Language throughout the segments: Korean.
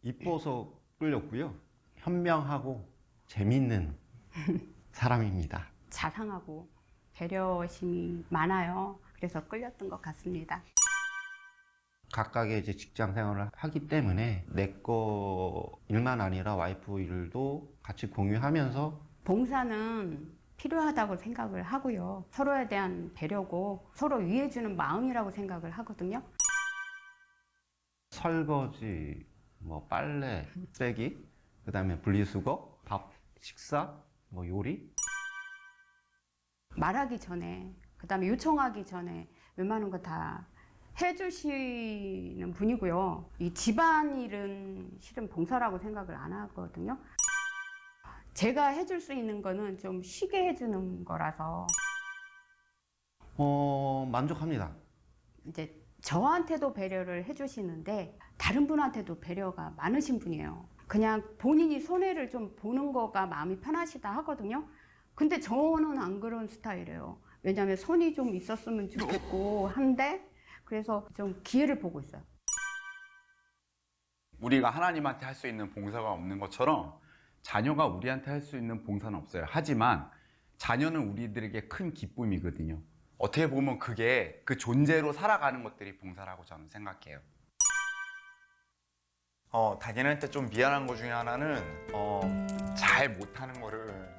이뻐서 끌렸고요. 현명하고 재밌는 사람입니다. 자상하고 배려심이 많아요. 그래서 끌렸던 것 같습니다. 각각의 이제 직장 생활을 하기 때문에 내 거 일만 아니라 와이프 일도 같이 공유하면서 봉사는 필요하다고 생각을 하고요. 서로에 대한 배려고 서로 위해주는 마음이라고 생각을 하거든요. 설거지, 뭐 빨래, 빼기, 그 다음에 분리수거, 밥, 식사, 뭐 요리. 말하기 전에, 그 다음에 요청하기 전에 웬만한 거 다 해주시는 분이고요. 이 집안일은 실은 봉사라고 생각을 안 하거든요. 제가 해줄 수 있는 거는 좀 쉬게 해주는 거라서 만족합니다. 이제 저한테도 배려를 해주시는데 다른 분한테도 배려가 많으신 분이에요. 그냥 본인이 손해를 좀 보는 거가 마음이 편하시다 하거든요. 근데 저는 안 그런 스타일이에요. 왜냐하면 손이 좀 있었으면 좋겠고 한데 그래서 좀 기회를 보고 있어요. 우리가 하나님한테 할 수 있는 봉사가 없는 것처럼 자녀가 우리한테 할 수 있는 봉사는 없어요. 하지만 자녀는 우리들에게 큰 기쁨이거든요. 어떻게 보면 그게 그 존재로 살아가는 것들이 봉사라고 저는 생각해요. 다니한테 좀 미안한 것 중에 하나는 잘 못하는 거를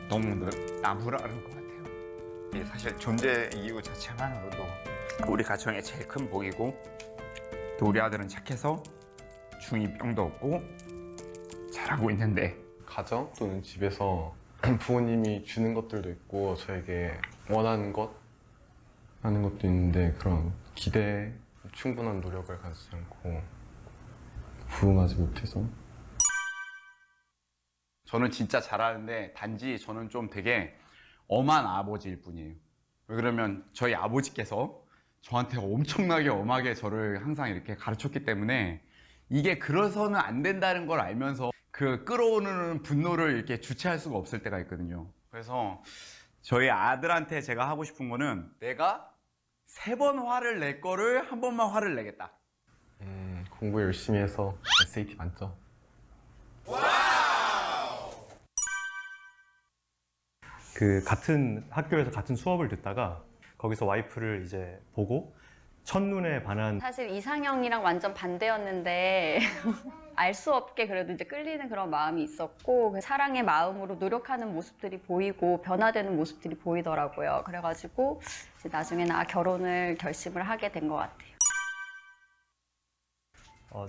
너무 나무라는 것 같아요. 이게 사실 존재 이유 자체만으로도 우리 가정의 제일 큰 복이고, 또 우리 아들은 착해서 중2병도 없고 잘하고 있는데, 가정 또는 집에서 부모님이 주는 것들도 있고 저에게 원하는 것 하는 것도 있는데 그런 기대에 충분한 노력을 가지지 않고 부응하지 못해서 저는 진짜 잘하는데 단지 저는 좀 되게 엄한 아버지일 뿐이에요. 왜 그러면 저희 아버지께서 저한테 엄청나게 엄하게 저를 항상 이렇게 가르쳤기 때문에 이게 그래서는 안 된다는 걸 알면서 그 끌어오르는 분노를 이렇게 주체할 수가 없을 때가 있거든요. 그래서 저희 아들한테 제가 하고 싶은 거는 내가 3번 화를 낼 거를 한 번만 화를 내겠다. 공부 열심히 해서 SAT 만점. 그 같은 학교에서 같은 수업을 듣다가 거기서 와이프를 이제 보고 첫눈에 반한 사실 이상형이랑 완전 반대였는데 알 수 없게 그래도 이제 끌리는 그런 마음이 있었고 그 사랑의 마음으로 노력하는 모습들이 보이고 변화되는 모습들이 보이더라고요. 그래가지고 이제 나중에 결혼을 결심을 하게 된 것 같아요.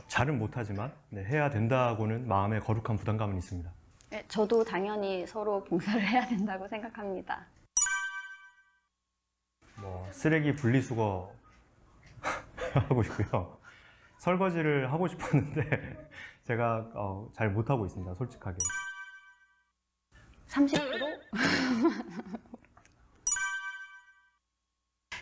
잘은 못하지만 네, 해야 된다고는 마음에 거룩한 부담감은 있습니다. 네, 저도 당연히 서로 봉사를 해야 된다고 생각합니다. 뭐 쓰레기 분리수거 하고 싶고요. 설거지를 하고 싶었는데 제가 잘 못하고 있습니다. 솔직하게. 30%?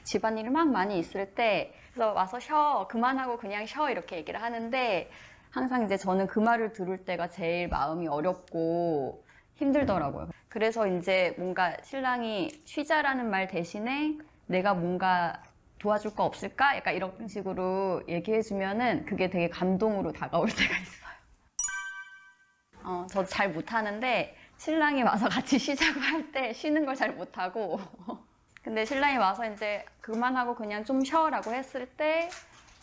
집안일이 막 많이 있을 때 그래서 와서 쉬어, 그만하고 그냥 쉬어 이렇게 얘기를 하는데 항상 이제 저는 그 말을 들을 때가 제일 마음이 어렵고 힘들더라고요. 그래서 이제 뭔가 신랑이 쉬자라는 말 대신에 내가 뭔가 도와줄 거 없을까? 약간 이런 식으로 얘기해주면은 그게 되게 감동으로 다가올 때가 있어요. 저도 잘 못하는데 신랑이 와서 같이 쉬자고 할 때 쉬는 걸 잘 못하고 근데 신랑이 와서 이제 그만하고 그냥 좀 쉬어라고 했을 때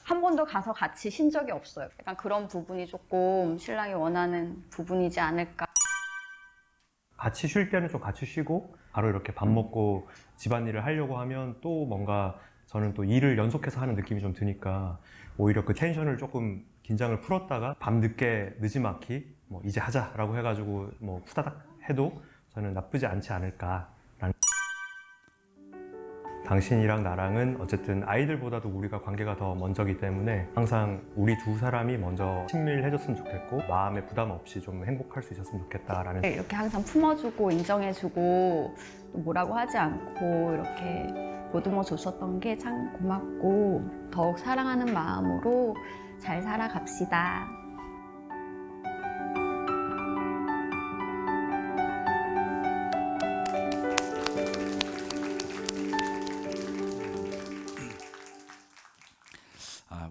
한 번도 가서 같이 쉰 적이 없어요. 약간 그런 부분이 조금 신랑이 원하는 부분이지 않을까. 같이 쉴 때는 좀 같이 쉬고 바로 이렇게 밥 먹고 집안일을 하려고 하면 또 뭔가 저는 또 일을 연속해서 하는 느낌이 좀 드니까 오히려 그 텐션을 조금 긴장을 풀었다가 밤늦게 느지막이 뭐 이제 하자라고 해가지고 뭐 후다닥 해도 저는 나쁘지 않지 않을까라는. 당신이랑 나랑은 어쨌든 아이들보다도 우리가 관계가 더 먼저기 때문에 항상 우리 두 사람이 먼저 친밀해졌으면 좋겠고 마음에 부담 없이 좀 행복할 수 있었으면 좋겠다라는. 이렇게 항상 품어주고 인정해주고 또 뭐라고 하지 않고 이렇게 보듬어 줬었던 게 참 고맙고 더욱 사랑하는 마음으로 잘 살아갑시다.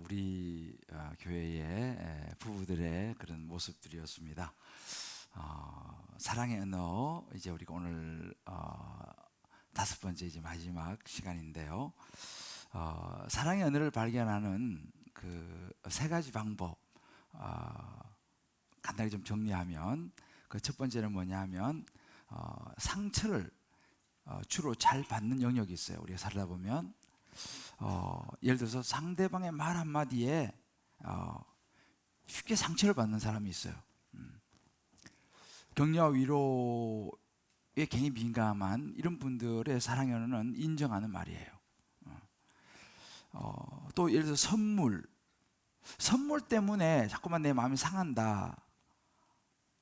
우리 교회의 부부들의 그런 모습들이었습니다. 사랑의 언어 이제 우리가 오늘 5번째 이제 마지막 시간인데요. 사랑의 언어를 발견하는 그 3가지 방법 간단히 좀 정리하면 그 첫 번째는 뭐냐면 상처를 주로 잘 받는 영역이 있어요. 우리가 살다 보면 예를 들어서 상대방의 말 한마디에 쉽게 상처를 받는 사람이 있어요. 격려와 위로에 굉장히 민감한 이런 분들의 사랑의 언어는 인정하는 말이에요. 또 예를 들어 선물 때문에 자꾸만 내 마음이 상한다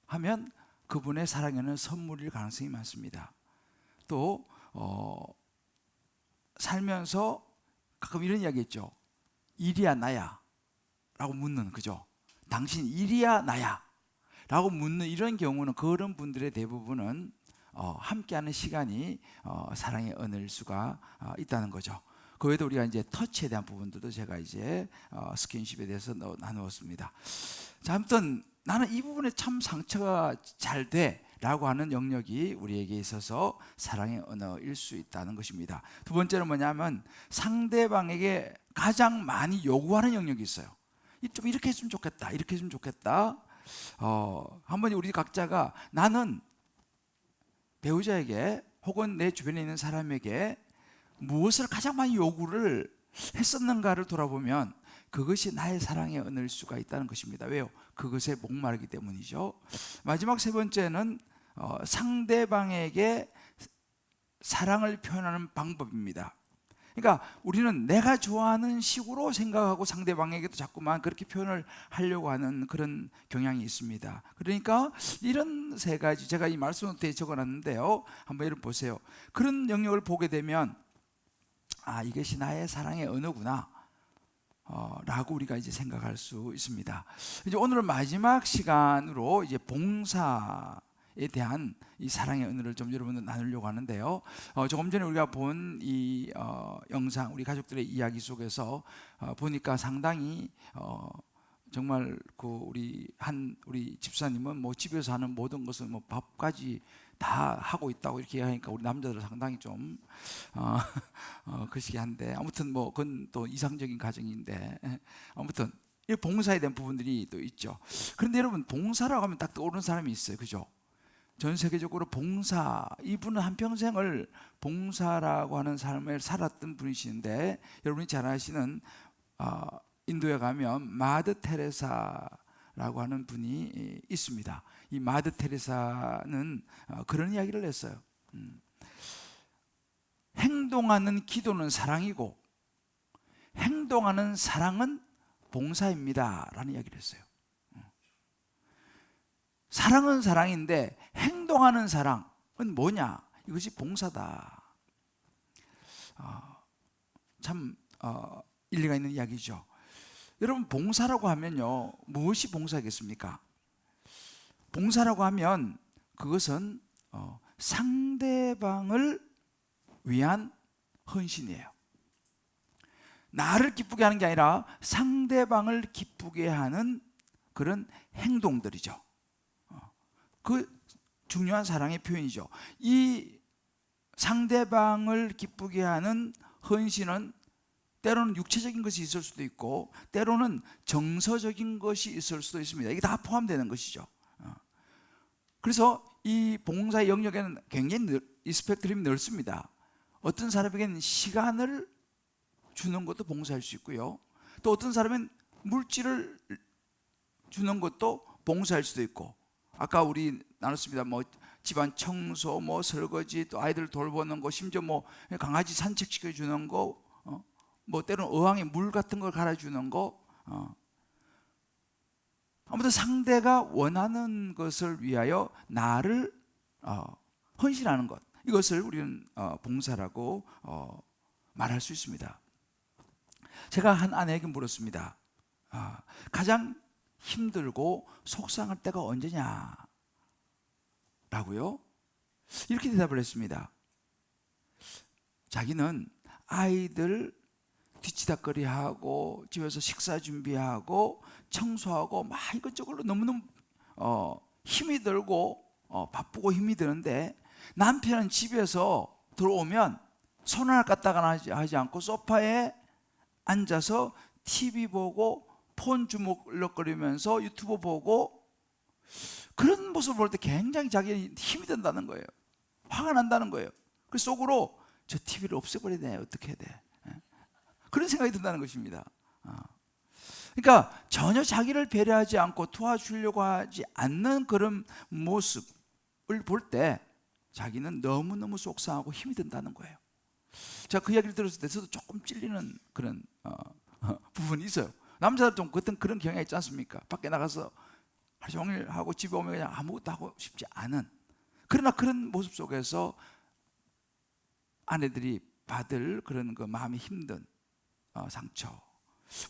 하면 그분의 사랑의 언어는 선물일 가능성이 많습니다. 또 살면서 가끔 이런 이야기 있죠. 일이야 나야 라고 묻는, 그죠? 당신 일이야 나야 라고 묻는 이런 경우는 그런 분들의 대부분은 함께하는 시간이 사랑의 언어일 수가 있다는 거죠. 그 외에도 우리가 이제 터치에 대한 부분들도 제가 이제 스킨십에 대해서 나누었습니다. 자, 아무튼 나는 이 부분에 참 상처가 잘 돼 라고 하는 영역이 우리에게 있어서 사랑의 언어일 수 있다는 것입니다. 두 번째는 뭐냐면 상대방에게 가장 많이 요구하는 영역이 있어요. 좀 이렇게 했으면 좋겠다, 이렇게 했으면 좋겠다. 한번 우리 각자가 나는 배우자에게 혹은 내 주변에 있는 사람에게 무엇을 가장 많이 요구를 했었는가를 돌아보면 그것이 나의 사랑의 언어일 수가 있다는 것입니다. 왜요? 그것에 목마르기 때문이죠. 마지막 3번째는 상대방에게 사랑을 표현하는 방법입니다. 그러니까 우리는 내가 좋아하는 식으로 생각하고 상대방에게도 자꾸만 그렇게 표현을 하려고 하는 그런 경향이 있습니다. 그러니까 이런 3가지 제가 이 말씀 노트에 적어놨는데요. 한번 여러분 보세요. 그런 영역을 보게 되면 이것이 나의 사랑의 언어구나 라고 우리가 이제 생각할 수 있습니다. 이제 오늘은 마지막 시간으로 이제 봉사에 대한 이 사랑의 언어를 좀 여러분들 나누려고 하는데요. 조금 전에 우리가 본 이 영상, 우리 가족들의 이야기 속에서 보니까 상당히 정말 그 우리 집사님은 뭐 집에서 하는 모든 것을 뭐 밥까지 다 하고 있다고 이렇게 하니까 우리 남자들 상당히 좀 그시기한데 아무튼 뭐 그건 또 이상적인 가정인데 아무튼 이 봉사에 대한 부분들이 또 있죠. 그런데 여러분 봉사라고 하면 딱 떠오르는 사람이 있어요, 그죠? 전 세계적으로 봉사, 이분은 한평생을 봉사라고 하는 삶을 살았던 분이시는데 여러분이 잘 아시는 인도에 가면 마더 테레사라고 하는 분이 있습니다. 이 마더 테레사는 그런 이야기를 했어요. 행동하는 기도는 사랑이고 행동하는 사랑은 봉사입니다 라는 이야기를 했어요. 사랑은 사랑인데 행동하는 사랑은 뭐냐? 이것이 봉사다. 참 일리가 있는 이야기죠. 여러분 봉사라고 하면요, 무엇이 봉사겠습니까? 봉사라고 하면 그것은 상대방을 위한 헌신이에요. 나를 기쁘게 하는 게 아니라 상대방을 기쁘게 하는 그런 행동들이죠. 그 중요한 사랑의 표현이죠. 이 상대방을 기쁘게 하는 헌신은 때로는 육체적인 것이 있을 수도 있고 때로는 정서적인 것이 있을 수도 있습니다. 이게 다 포함되는 것이죠. 그래서 이 봉사의 영역에는 굉장히 이 스펙트럼이 넓습니다. 어떤 사람에게는 시간을 주는 것도 봉사할 수 있고요. 또 어떤 사람은 물질을 주는 것도 봉사할 수도 있고, 아까 우리 나눴습니다. 뭐 집안 청소, 뭐 설거지, 또 아이들 돌보는 거, 심지어 뭐 강아지 산책시켜 주는 거, 뭐 때로는 어항에 물 같은 걸 갈아주는 거, 아무튼 상대가 원하는 것을 위하여 나를 헌신하는 것, 이것을 우리는 봉사라고 말할 수 있습니다. 제가 한 아내에게 물었습니다. 가장 힘들고 속상할 때가 언제냐 라고요. 이렇게 대답을 했습니다. 자기는 아이들 뒤치다거리하고 집에서 식사 준비하고 청소하고 막 이것저것로 너무너무 힘이 들고 바쁘고 힘이 드는데 남편은 집에서 들어오면 손 하나 까딱하나 하지 않고 소파에 앉아서 TV 보고 폰 주물럭거리면서 유튜브 보고 그런 모습을 볼 때 굉장히 자기는 힘이 든다는 거예요. 화가 난다는 거예요. 그 속으로 저 TV를 없애버려야 돼. 어떻게 해야 돼? 그런 생각이 든다는 것입니다. 그러니까 전혀 자기를 배려하지 않고 도와주려고 하지 않는 그런 모습을 볼 때 자기는 너무너무 속상하고 힘이 든다는 거예요. 제가 그 이야기를 들었을 때 저도 조금 찔리는 그런 부분이 있어요. 남자들 좀 그런 경향이 있지 않습니까? 밖에 나가서 하루 종일 하고 집에 오면 그냥 아무것도 하고 싶지 않은, 그러나 그런 모습 속에서 아내들이 받을 그런 그 마음이 힘든 상처,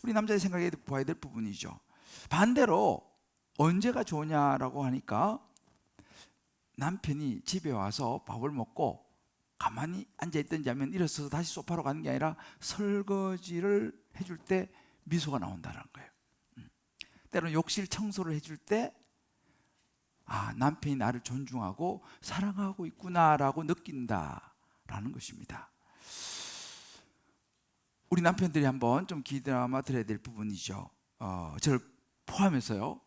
우리 남자의 생각에 보아야 될 부분이죠. 반대로 언제가 좋으냐라고 하니까 남편이 집에 와서 밥을 먹고 가만히 앉아있든지 하면 일어서서 다시 소파로 가는 게 아니라 설거지를 해줄 때 미소가 나온다는 거예요. 때로는 욕실 청소를 해줄 때 남편이 나를 존중하고 사랑하고 있구나라고 느낀다라는 것입니다. 우리 남편들이 한번 좀 귀담아 들어야 될 부분이죠. 저를 포함해서요.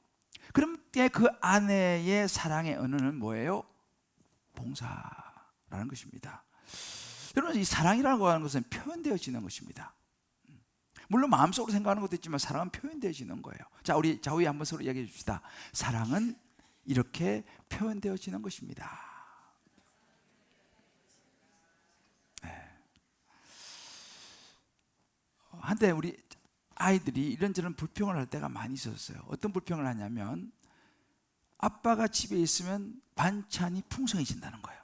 그런데 그 아내의 사랑의 언어는 뭐예요? 봉사라는 것입니다. 여러분, 이 사랑이라고 하는 것은 표현되어지는 것입니다. 물론 마음속으로 생각하는 것도 있지만 사랑은 표현되어지는 거예요. 자, 우리 좌우에 한번 서로 이야기해 줍시다. 사랑은 이렇게 표현되어지는 것입니다. 한때 우리 아이들이 이런저런 불평을 할 때가 많이 있었어요. 어떤 불평을 하냐면 아빠가 집에 있으면 반찬이 풍성해진다는 거예요.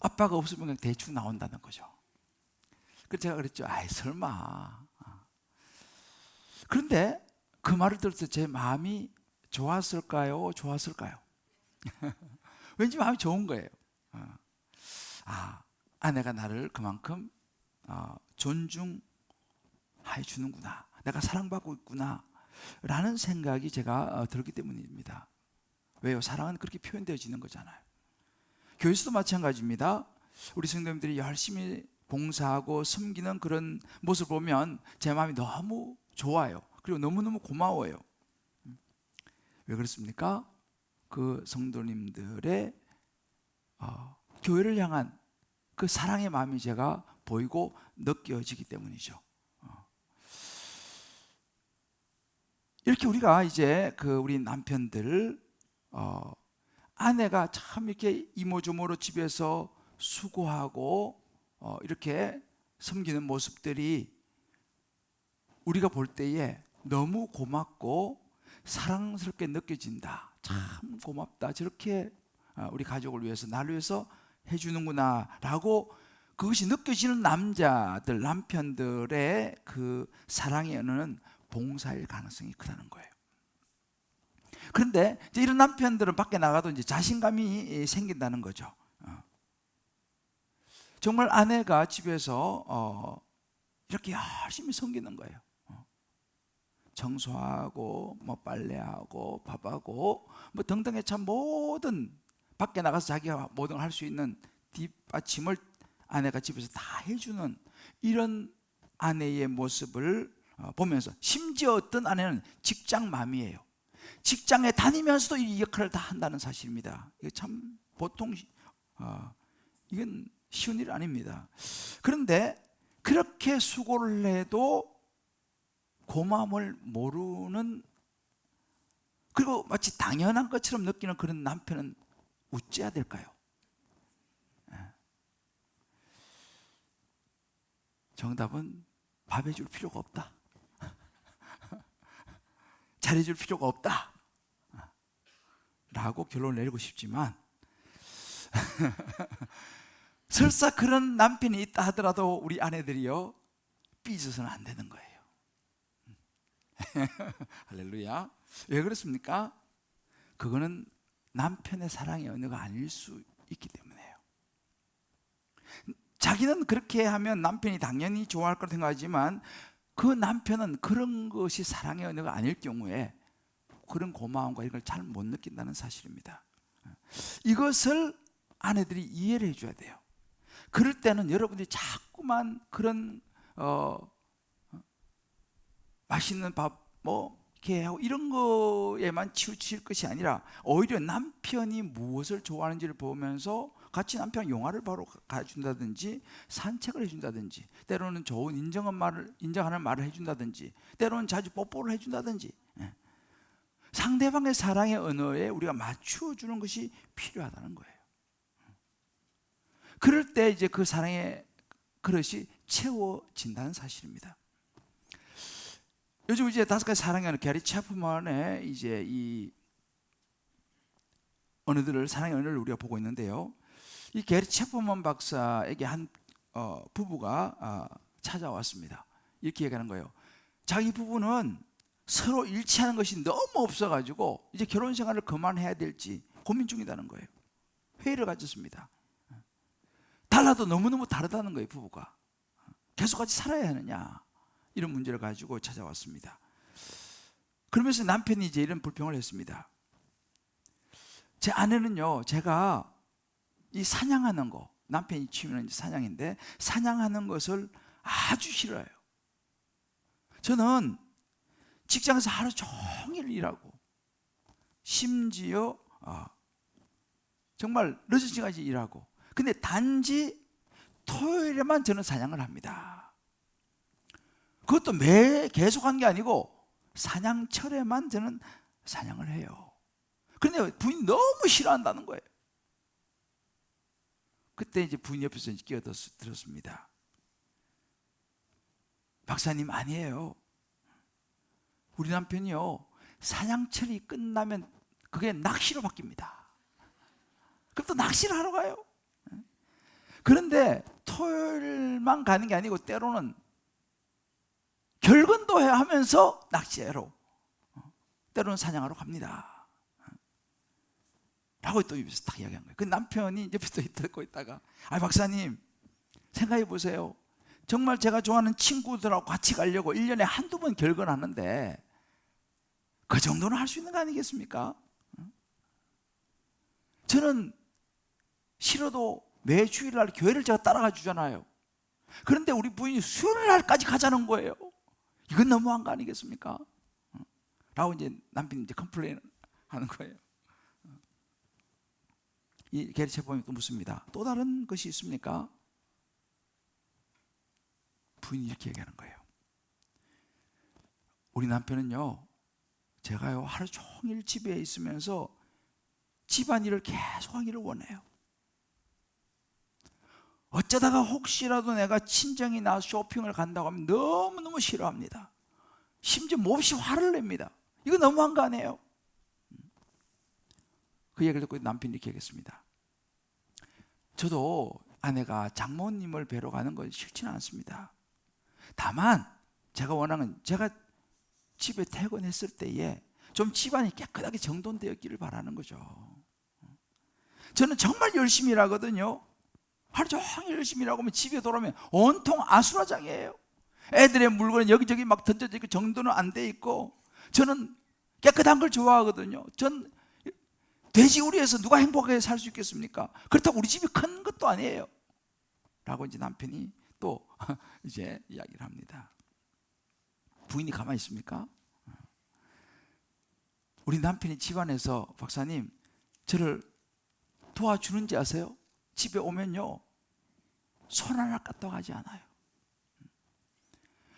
아빠가 없으면 그냥 대충 나온다는 거죠. 그래서 제가 그랬죠. 설마. 그런데 그 말을 들을 때 제 마음이 좋았을까요? 좋았을까요? 왠지 마음이 좋은 거예요. 아내가 나를 그만큼 존중해 주는구나, 내가 사랑받고 있구나 라는 생각이 제가 들었기 때문입니다. 왜요? 사랑은 그렇게 표현되어지는 거잖아요. 교회에서도 마찬가지입니다. 우리 성도님들이 열심히 봉사하고 섬기는 그런 모습을 보면 제 마음이 너무 좋아요. 그리고 너무너무 고마워요. 왜 그렇습니까? 그 성도님들의 교회를 향한 그 사랑의 마음이 제가 보이고 느껴지기 때문이죠. 이렇게 우리가 이제 우리 남편들, 아내가 참 이렇게 이모저모로 집에서 수고하고 이렇게 섬기는 모습들이 우리가 볼 때에 너무 고맙고 사랑스럽게 느껴진다. 참 고맙다. 저렇게 우리 가족을 위해서, 나를 위해서 해주는구나 라고 그것이 느껴지는 남자들, 남편들의 그 사랑의 언어는 봉사일 가능성이 크다는 거예요. 그런데 이제 이런 남편들은 밖에 나가도 이제 자신감이 생긴다는 거죠. 정말 아내가 집에서 이렇게 열심히 섬기는 거예요. 청소하고 뭐 빨래하고 밥하고 뭐 등등의 참 모든, 밖에 나가서 자기가 모든 걸 할 수 있는 뒷받침을 아내가 집에서 다 해주는 이런 아내의 모습을 보면서, 심지어 어떤 아내는 직장맘이에요. 직장에 다니면서도 이 역할을 다 한다는 사실입니다. 이게 참 보통 이건 쉬운 일 아닙니다. 그런데 그렇게 수고를 해도 고마움을 모르는, 그리고 마치 당연한 것처럼 느끼는 그런 남편은 어찌해야 될까요? 정답은 밥해줄 필요가 없다. 잘해줄 필요가 없다 라고 결론을 내리고 싶지만 설사 그런 남편이 있다 하더라도 우리 아내들이요, 삐져서는 안 되는 거예요. 할렐루야. 왜 그렇습니까? 그거는 남편의 사랑의 언어가 아닐 수 있기 때문에요. 자기는 그렇게 하면 남편이 당연히 좋아할 거라 생각하지만 그 남편은 그런 것이 사랑의 언어가 아닐 경우에 그런 고마움과 이걸 잘 못 느낀다는 사실입니다. 이것을 아내들이 이해를 해줘야 돼요. 그럴 때는 여러분들이 자꾸만 그런 맛있는 밥 뭐 이렇게 하고 이런 거에만 치우칠 것이 아니라 오히려 남편이 무엇을 좋아하는지를 보면서 같이 남편 영화를 보러 가준다든지 산책을 해준다든지 때로는 좋은 인정하는 말을 해준다든지 때로는 자주 뽀뽀를 해준다든지 상대방의 사랑의 언어에 우리가 맞추어주는 것이 필요하다는 거예요. 그럴 때 이제 그 사랑의 그릇이 채워진다는 사실입니다. 요즘 이제 5가지 사랑의 언어, 게리 채프먼의 이제 이 언어들을 사랑의 언어를 우리가 보고 있는데요. 이 게리 채프먼 박사에게 한 부부가 찾아왔습니다. 이렇게 얘기하는 거예요. 자기 부부는 서로 일치하는 것이 너무 없어가지고 이제 결혼 생활을 그만해야 될지 고민 중이라는 거예요. 회의를 가졌습니다. 달라도 너무너무 다르다는 거예요, 부부가. 계속 같이 살아야 하느냐, 이런 문제를 가지고 찾아왔습니다. 그러면서 남편이 이제 이런 불평을 했습니다. 제 아내는요, 제가 이 사냥하는 거, 남편이 취미는 사냥인데 사냥하는 것을 아주 싫어해요. 저는 직장에서 하루 종일 일하고 심지어 정말 늦은 시간까지 일하고, 근데 단지 토요일에만 저는 사냥을 합니다. 그것도 매 계속 하는 게 아니고 사냥철에만 저는 사냥을 해요. 그런데 부인이 너무 싫어한다는 거예요. 그때 이제 부인 옆에서 끼어들었습니다. 박사님, 아니에요. 우리 남편이요, 사냥철이 끝나면 그게 낚시로 바뀝니다. 그럼 또 낚시를 하러 가요. 그런데 토요일만 가는 게 아니고 때로는 결근도 해야 하면서 낚시하러, 때로는 사냥하러 갑니다. 라고 또 입에서 딱 이야기한 거예요. 그 남편이 옆에서 듣고 있다가, 박사님, 생각해 보세요. 정말 제가 좋아하는 친구들하고 같이 가려고 1년에 한두 번 결근하는데 그 정도는 할 수 있는 거 아니겠습니까? 저는 싫어도 매 주일날 교회를 제가 따라가 주잖아요. 그런데 우리 부인이 수요일날까지 가자는 거예요. 이건 너무한 거 아니겠습니까? 라고 이제 남편이 이제 컴플레인 하는 거예요. 이 게리 채프먼이 또 묻습니다. 또 다른 것이 있습니까? 부인이 이렇게 얘기하는 거예요. 우리 남편은요, 제가요 하루 종일 집에 있으면서 집안일을 계속 하기를 원해요. 어쩌다가 혹시라도 내가 친정이나 쇼핑을 간다고 하면 너무너무 싫어합니다. 심지어 몹시 화를 냅니다. 이거 너무한 거 아니에요? 그 얘기를 듣고 남편이 이렇게 얘기했습니다. 저도 아내가 장모님을 뵈러 가는 건 싫지는 않습니다. 다만 제가 원하는, 제가 집에 퇴근했을 때에 좀 집안이 깨끗하게 정돈되었기를 바라는 거죠. 저는 정말 열심히 일하거든요. 하루 종일 열심히 일하고 집에 돌아오면 온통 아수라장이에요. 애들의 물건은 여기저기 막 던져져 있고 정돈은 안 돼 있고, 저는 깨끗한 걸 좋아하거든요. 전 돼지우리에서 누가 행복하게 살 수 있겠습니까? 그렇다고 우리 집이 큰 것도 아니에요. 라고 이제 남편이 또 이제 이야기를 합니다. 부인이 가만히 있습니까? 우리 남편이 집안에서, 박사님, 저를 도와주는지 아세요? 집에 오면요, 손 하나 까딱 하지 않아요.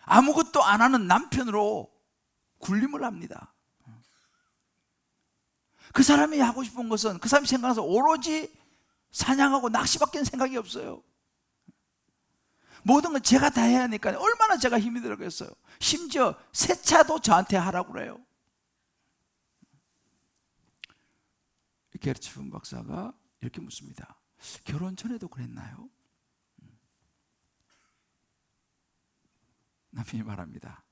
아무것도 안 하는 남편으로 굴림을 합니다. 그 사람이 하고 싶은 것은, 그 사람이 생각해서 오로지 사냥하고 낚시밖에 생각이 없어요. 모든 건 제가 다 해야 하니까 얼마나 제가 힘이 들겠어요. 심지어 세차도 저한테 하라고 그래요. 게리 채프먼 박사가 이렇게 묻습니다. 결혼 전에도 그랬나요? 남편이 말합니다.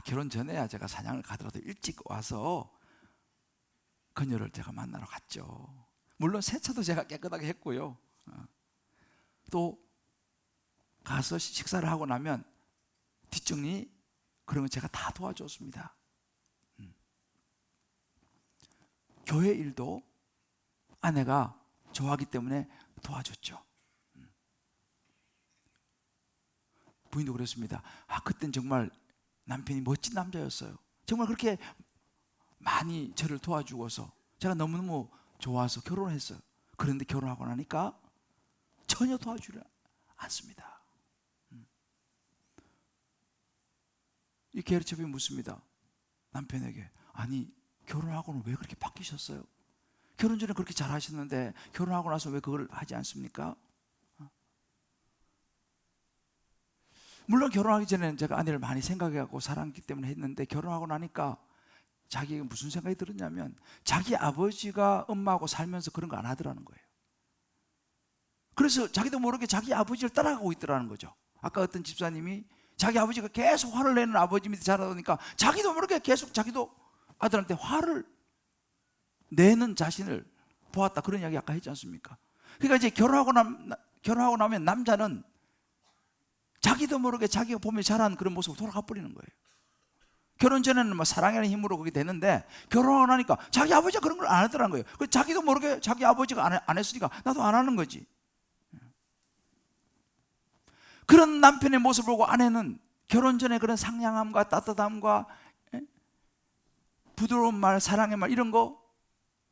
결혼 전에야 제가 사냥을 가더라도 일찍 와서 그녀를 제가 만나러 갔죠. 물론 세차도 제가 깨끗하게 했고요. 또 가서 식사를 하고 나면 뒷정리 그런 거 제가 다 도와줬습니다. 교회 일도 아내가 좋아하기 때문에 도와줬죠. 부인도 그랬습니다. 그땐 정말 남편이 멋진 남자였어요. 정말 그렇게 많이 저를 도와주고서 제가 너무너무 좋아서 결혼했어요. 그런데 결혼하고 나니까 전혀 도와주지 않습니다. 이 게르첩이 묻습니다. 남편에게. 아니, 결혼하고는 왜 그렇게 바뀌셨어요? 결혼 전에 그렇게 잘하셨는데 결혼하고 나서 왜 그걸 하지 않습니까? 물론 결혼하기 전에는 제가 아내를 많이 생각해갖고 사랑했기 때문에 했는데 결혼하고 나니까 자기가 무슨 생각이 들었냐면 자기 아버지가 엄마하고 살면서 그런 거 안 하더라는 거예요. 그래서 자기도 모르게 자기 아버지를 따라가고 있더라는 거죠. 아까 어떤 집사님이 자기 아버지가 계속 화를 내는 아버지 밑에 자라보니까 자기도 모르게 계속 자기도 아들한테 화를 내는 자신을 보았다. 그런 이야기 아까 했지 않습니까? 그러니까 이제 결혼하고 나면 남자는 자기도 모르게 자기가 보면 자란 그런 모습으로 돌아가 버리는 거예요. 결혼 전에는 뭐 사랑이라는 힘으로 그게 되는데 결혼하고 나니까 자기 아버지가 그런 걸 안 하더라는 거예요. 그래서 자기도 모르게 자기 아버지가 안 했으니까 나도 안 하는 거지. 그런 남편의 모습을 보고 아내는 결혼 전에 그런 상냥함과 따뜻함과 부드러운 말, 사랑의 말 이런 거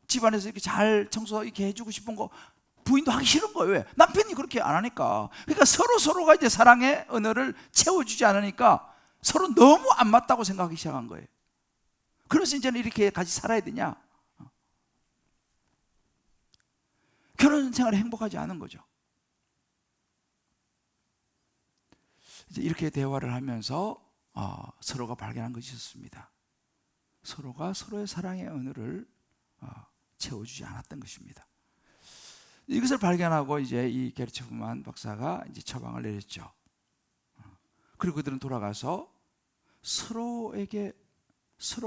집안에서 이렇게 잘 청소 이렇게 해주고 싶은 거 부인도 하기 싫은 거예요. 왜? 남편이 그렇게 안 하니까. 그러니까 서로가 이제 사랑의 언어를 채워주지 않으니까 서로 너무 안 맞다고 생각하기 시작한 거예요. 그래서 이제는 이렇게 같이 살아야 되냐? 결혼 생활이 행복하지 않은 거죠. 이제 이렇게 대화를 하면서 서로가 발견한 것이 있었습니다. 서로가 서로의 사랑의 언어를 채워주지 않았던 것입니다. 이것을 발견하고 이제 이 게르초프만 박사가 이제 처방을 내렸죠. 그리고 그들은 돌아가서 서로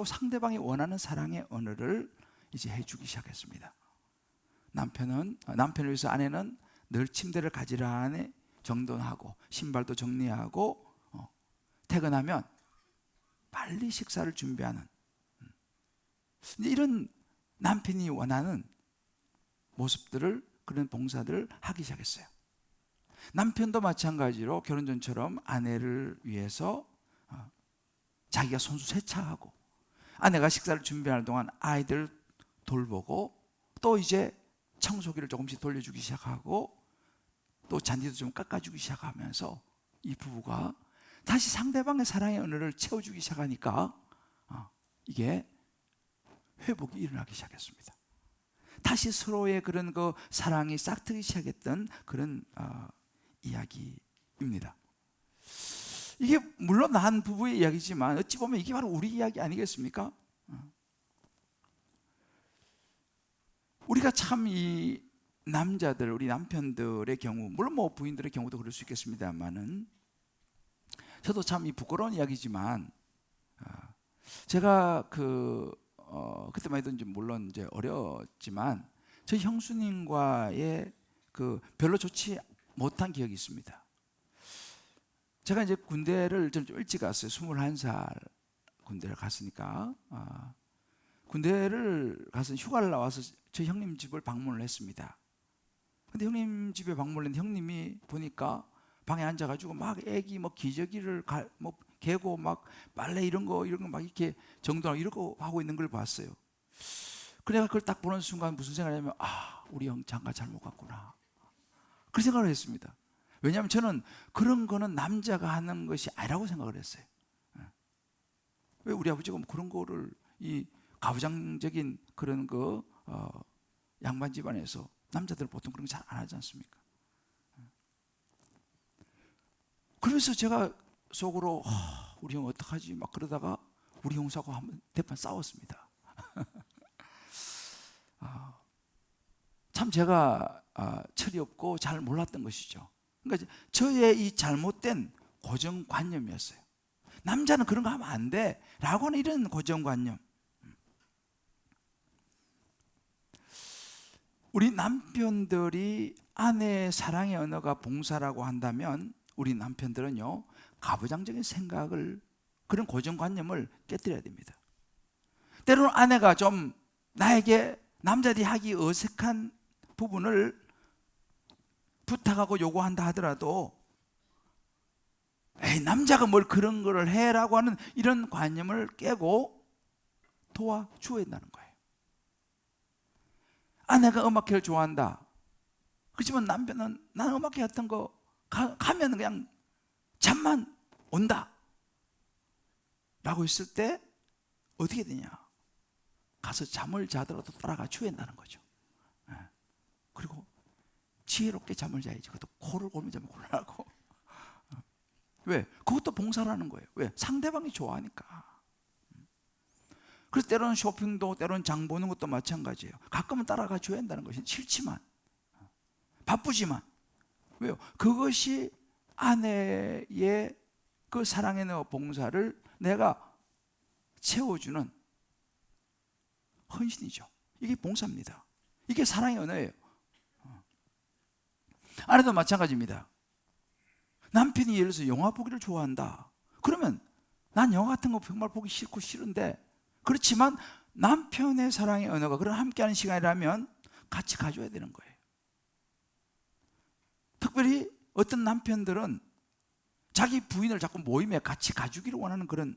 상대방이 원하는 사랑의 언어를 이제 해주기 시작했습니다. 남편을 위해서 아내는 늘 침대를 가지런히 정돈하고 신발도 정리하고 퇴근하면 빨리 식사를 준비하는 이런 남편이 원하는 모습들을 그런 봉사들을 하기 시작했어요. 남편도 마찬가지로 결혼 전처럼 아내를 위해서 자기가 손수 세차하고 아내가 식사를 준비하는 동안 아이들 돌보고 또 이제 청소기를 조금씩 돌려주기 시작하고 또 잔디도 좀 깎아주기 시작하면서 이 부부가 다시 상대방의 사랑의 언어를 채워주기 시작하니까 이게 회복이 일어나기 시작했습니다. 다시 서로의 그런 그 사랑이 싹트기 시작했던 그런 이야기입니다. 이게 물론 한 부부의 이야기지만 어찌 보면 이게 바로 우리 이야기 아니겠습니까? 우리가 참 이 남자들, 우리 남편들의 경우, 물론 뭐 부인들의 경우도 그럴 수 있겠습니다만은 저도 참 이 부끄러운 이야기지만 제가 그때만 해도 이제 물론 이제 어렸지만 저희 형수님과의 그 별로 좋지 못한 기억이 있습니다. 제가 이제 군대를 좀 일찍 갔어요. 21살 군대를 갔으니까 군대를 가서 휴가를 나와서 저희 형님 집을 방문을 했습니다. 근데 형님 집에 방문을 했는데 형님이 보니까 방에 앉아가지고 막 애기 뭐 기저귀를 뭐 개고 막 빨래 이런 거 막 이렇게 정돈하고 이러고 하고 있는 걸 봤어요. 그래가 그걸 딱 보는 순간 무슨 생각을 하냐면 우리 형 장가 잘못 갔구나. 그 생각을 했습니다. 왜냐하면 저는 그런 거는 남자가 하는 것이 아니라고 생각을 했어요. 왜 우리 아버지가 뭐 그런 거를 이 가부장적인 그런 거 양반 집안에서 남자들 보통 그런 거 잘 안 하지 않습니까? 그래서 제가 속으로 우리 형 어떡하지 막 그러다가 우리 형사하고 한번 대판 싸웠습니다. 참 제가 철이 없고 잘 몰랐던 것이죠. 그러니까 저의 이 잘못된 고정관념이었어요. 남자는 그런 거 하면 안 돼 라고 하는 이런 고정관념. 우리 남편들이 아내의 사랑의 언어가 봉사라고 한다면 우리 남편들은요, 가부장적인 생각을, 그런 고정관념을 깨뜨려야 됩니다. 때로는 아내가 좀 나에게 남자들이 하기 어색한 부분을 부탁하고 요구한다 하더라도, 에이, 남자가 뭘 그런 거를 해라고 하는 이런 관념을 깨고 도와줘야 된다는 거예요. 아내가 음악회를 좋아한다. 그렇지만 남편은 나는 음악회 같은 거 가면 그냥 잠만 온다 라고 했을 때 어떻게 되냐? 가서 잠을 자더라도 따라가 줘야 한다는 거죠. 그리고 지혜롭게 잠을 자야지. 그것도 코를 골면 자면 곤란하고. 왜? 그것도 봉사라는 거예요. 왜? 상대방이 좋아하니까. 그래서 때로는 쇼핑도, 때로는 장 보는 것도 마찬가지예요. 가끔은 따라가 줘야 한다는 것이 싫지만, 바쁘지만. 왜요? 그것이 아내의 그 사랑의 봉사를 내가 채워주는 헌신이죠. 이게 봉사입니다. 이게 사랑의 언어예요. 아내도 마찬가지입니다. 남편이 예를 들어서 영화 보기를 좋아한다. 그러면 난 영화 같은 거 정말 보기 싫고 싫은데, 그렇지만 남편의 사랑의 언어가 그런 함께하는 시간이라면 같이 가져야 되는 거예요. 특별히 어떤 남편들은 자기 부인을 자꾸 모임에 같이 가주기를 원하는 그런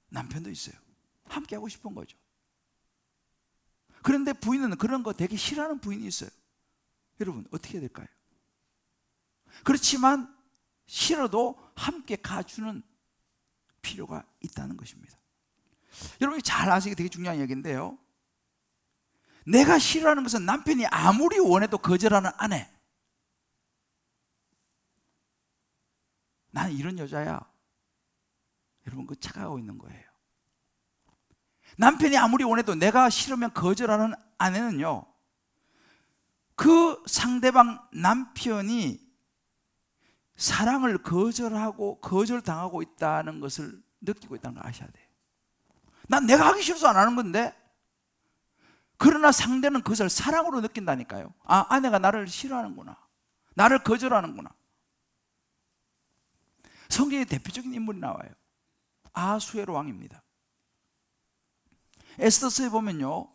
남편도 있어요. 함께하고 싶은 거죠. 그런데 부인은 그런 거 되게 싫어하는 부인이 있어요. 여러분 어떻게 해야 될까요? 그렇지만 싫어도 함께 가주는 필요가 있다는 것입니다. 여러분이 잘 아시게 되게 중요한 얘기인데요, 내가 싫어하는 것은 남편이 아무리 원해도 거절하는 아내. 나는 이런 여자야. 여러분 그 착각하고 있는 거예요. 남편이 아무리 원해도 내가 싫으면 거절하는 아내는요, 그 상대방 남편이 사랑을 거절하고 거절당하고 있다는 것을 느끼고 있다는 걸 아셔야 돼요. 난 내가 하기 싫어서 안 하는 건데, 그러나 상대는 그것을 사랑으로 느낀다니까요. 아, 아내가 나를 싫어하는구나, 나를 거절하는구나. 성경의 대표적인 인물이 나와요. 아수에로 왕입니다. 에스더서에 보면요,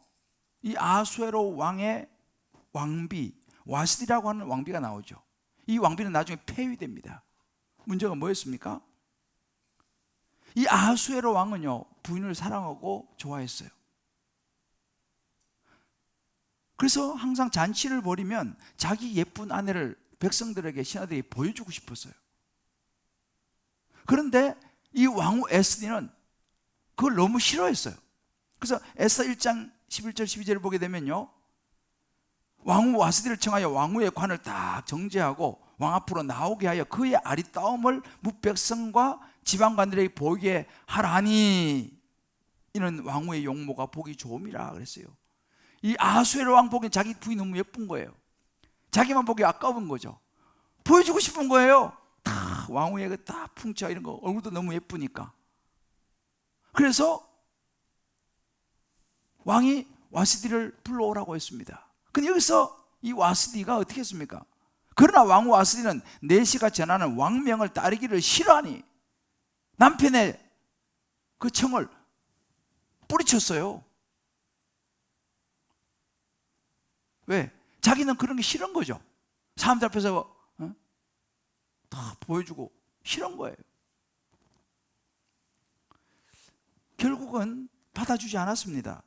이 아수에로 왕의 왕비 와스디라고 하는 왕비가 나오죠. 이 왕비는 나중에 폐위됩니다. 문제가 뭐였습니까? 이 아수에로 왕은요, 부인을 사랑하고 좋아했어요. 그래서 항상 잔치를 벌이면 자기 예쁜 아내를 백성들에게, 신하들이 보여주고 싶었어요. 그런데 이 왕후 에스디는 그걸 너무 싫어했어요. 그래서 에스더 1장 11절 12절을 보게 되면요, 왕후 와스디를 청하여 왕후의 관을 딱 정죄하고 왕 앞으로 나오게 하여 그의 아리따움을 뭇백성과 지방관들에게 보이게 하라니, 이는 왕후의 용모가 보기 좋음이라 그랬어요. 이 아수에로 왕 보기엔 자기 부인이 너무 예쁜 거예요. 자기만 보기 아까운 거죠. 보여주고 싶은 거예요. 다 왕후의 그 다 풍채 이런 거, 얼굴도 너무 예쁘니까. 그래서 왕이 와스디를 불러오라고 했습니다. 근데 여기서 이 와스디가 어떻게 했습니까? 그러나 왕후 와스디는 내시가 전하는 왕명을 따르기를 싫어하니 남편의 그 청을 뿌리쳤어요. 왜? 자기는 그런 게 싫은 거죠. 사람들 앞에서 다 보여주고 싫은 거예요. 결국은 받아주지 않았습니다.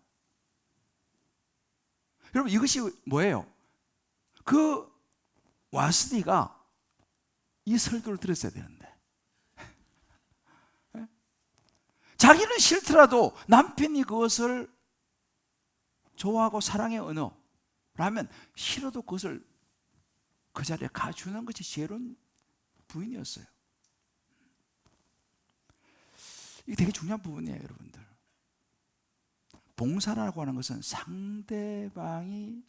여러분 이것이 뭐예요? 그 와스디가 이 설교를 들었어야 되는데, 자기는 싫더라도 남편이 그것을 좋아하고 사랑의 언어라면 싫어도 그것을 그 자리에 가주는 것이 지혜로운 부인이었어요. 이게 되게 중요한 부분이에요, 여러분들. 봉사라고 하는 것은 상대방이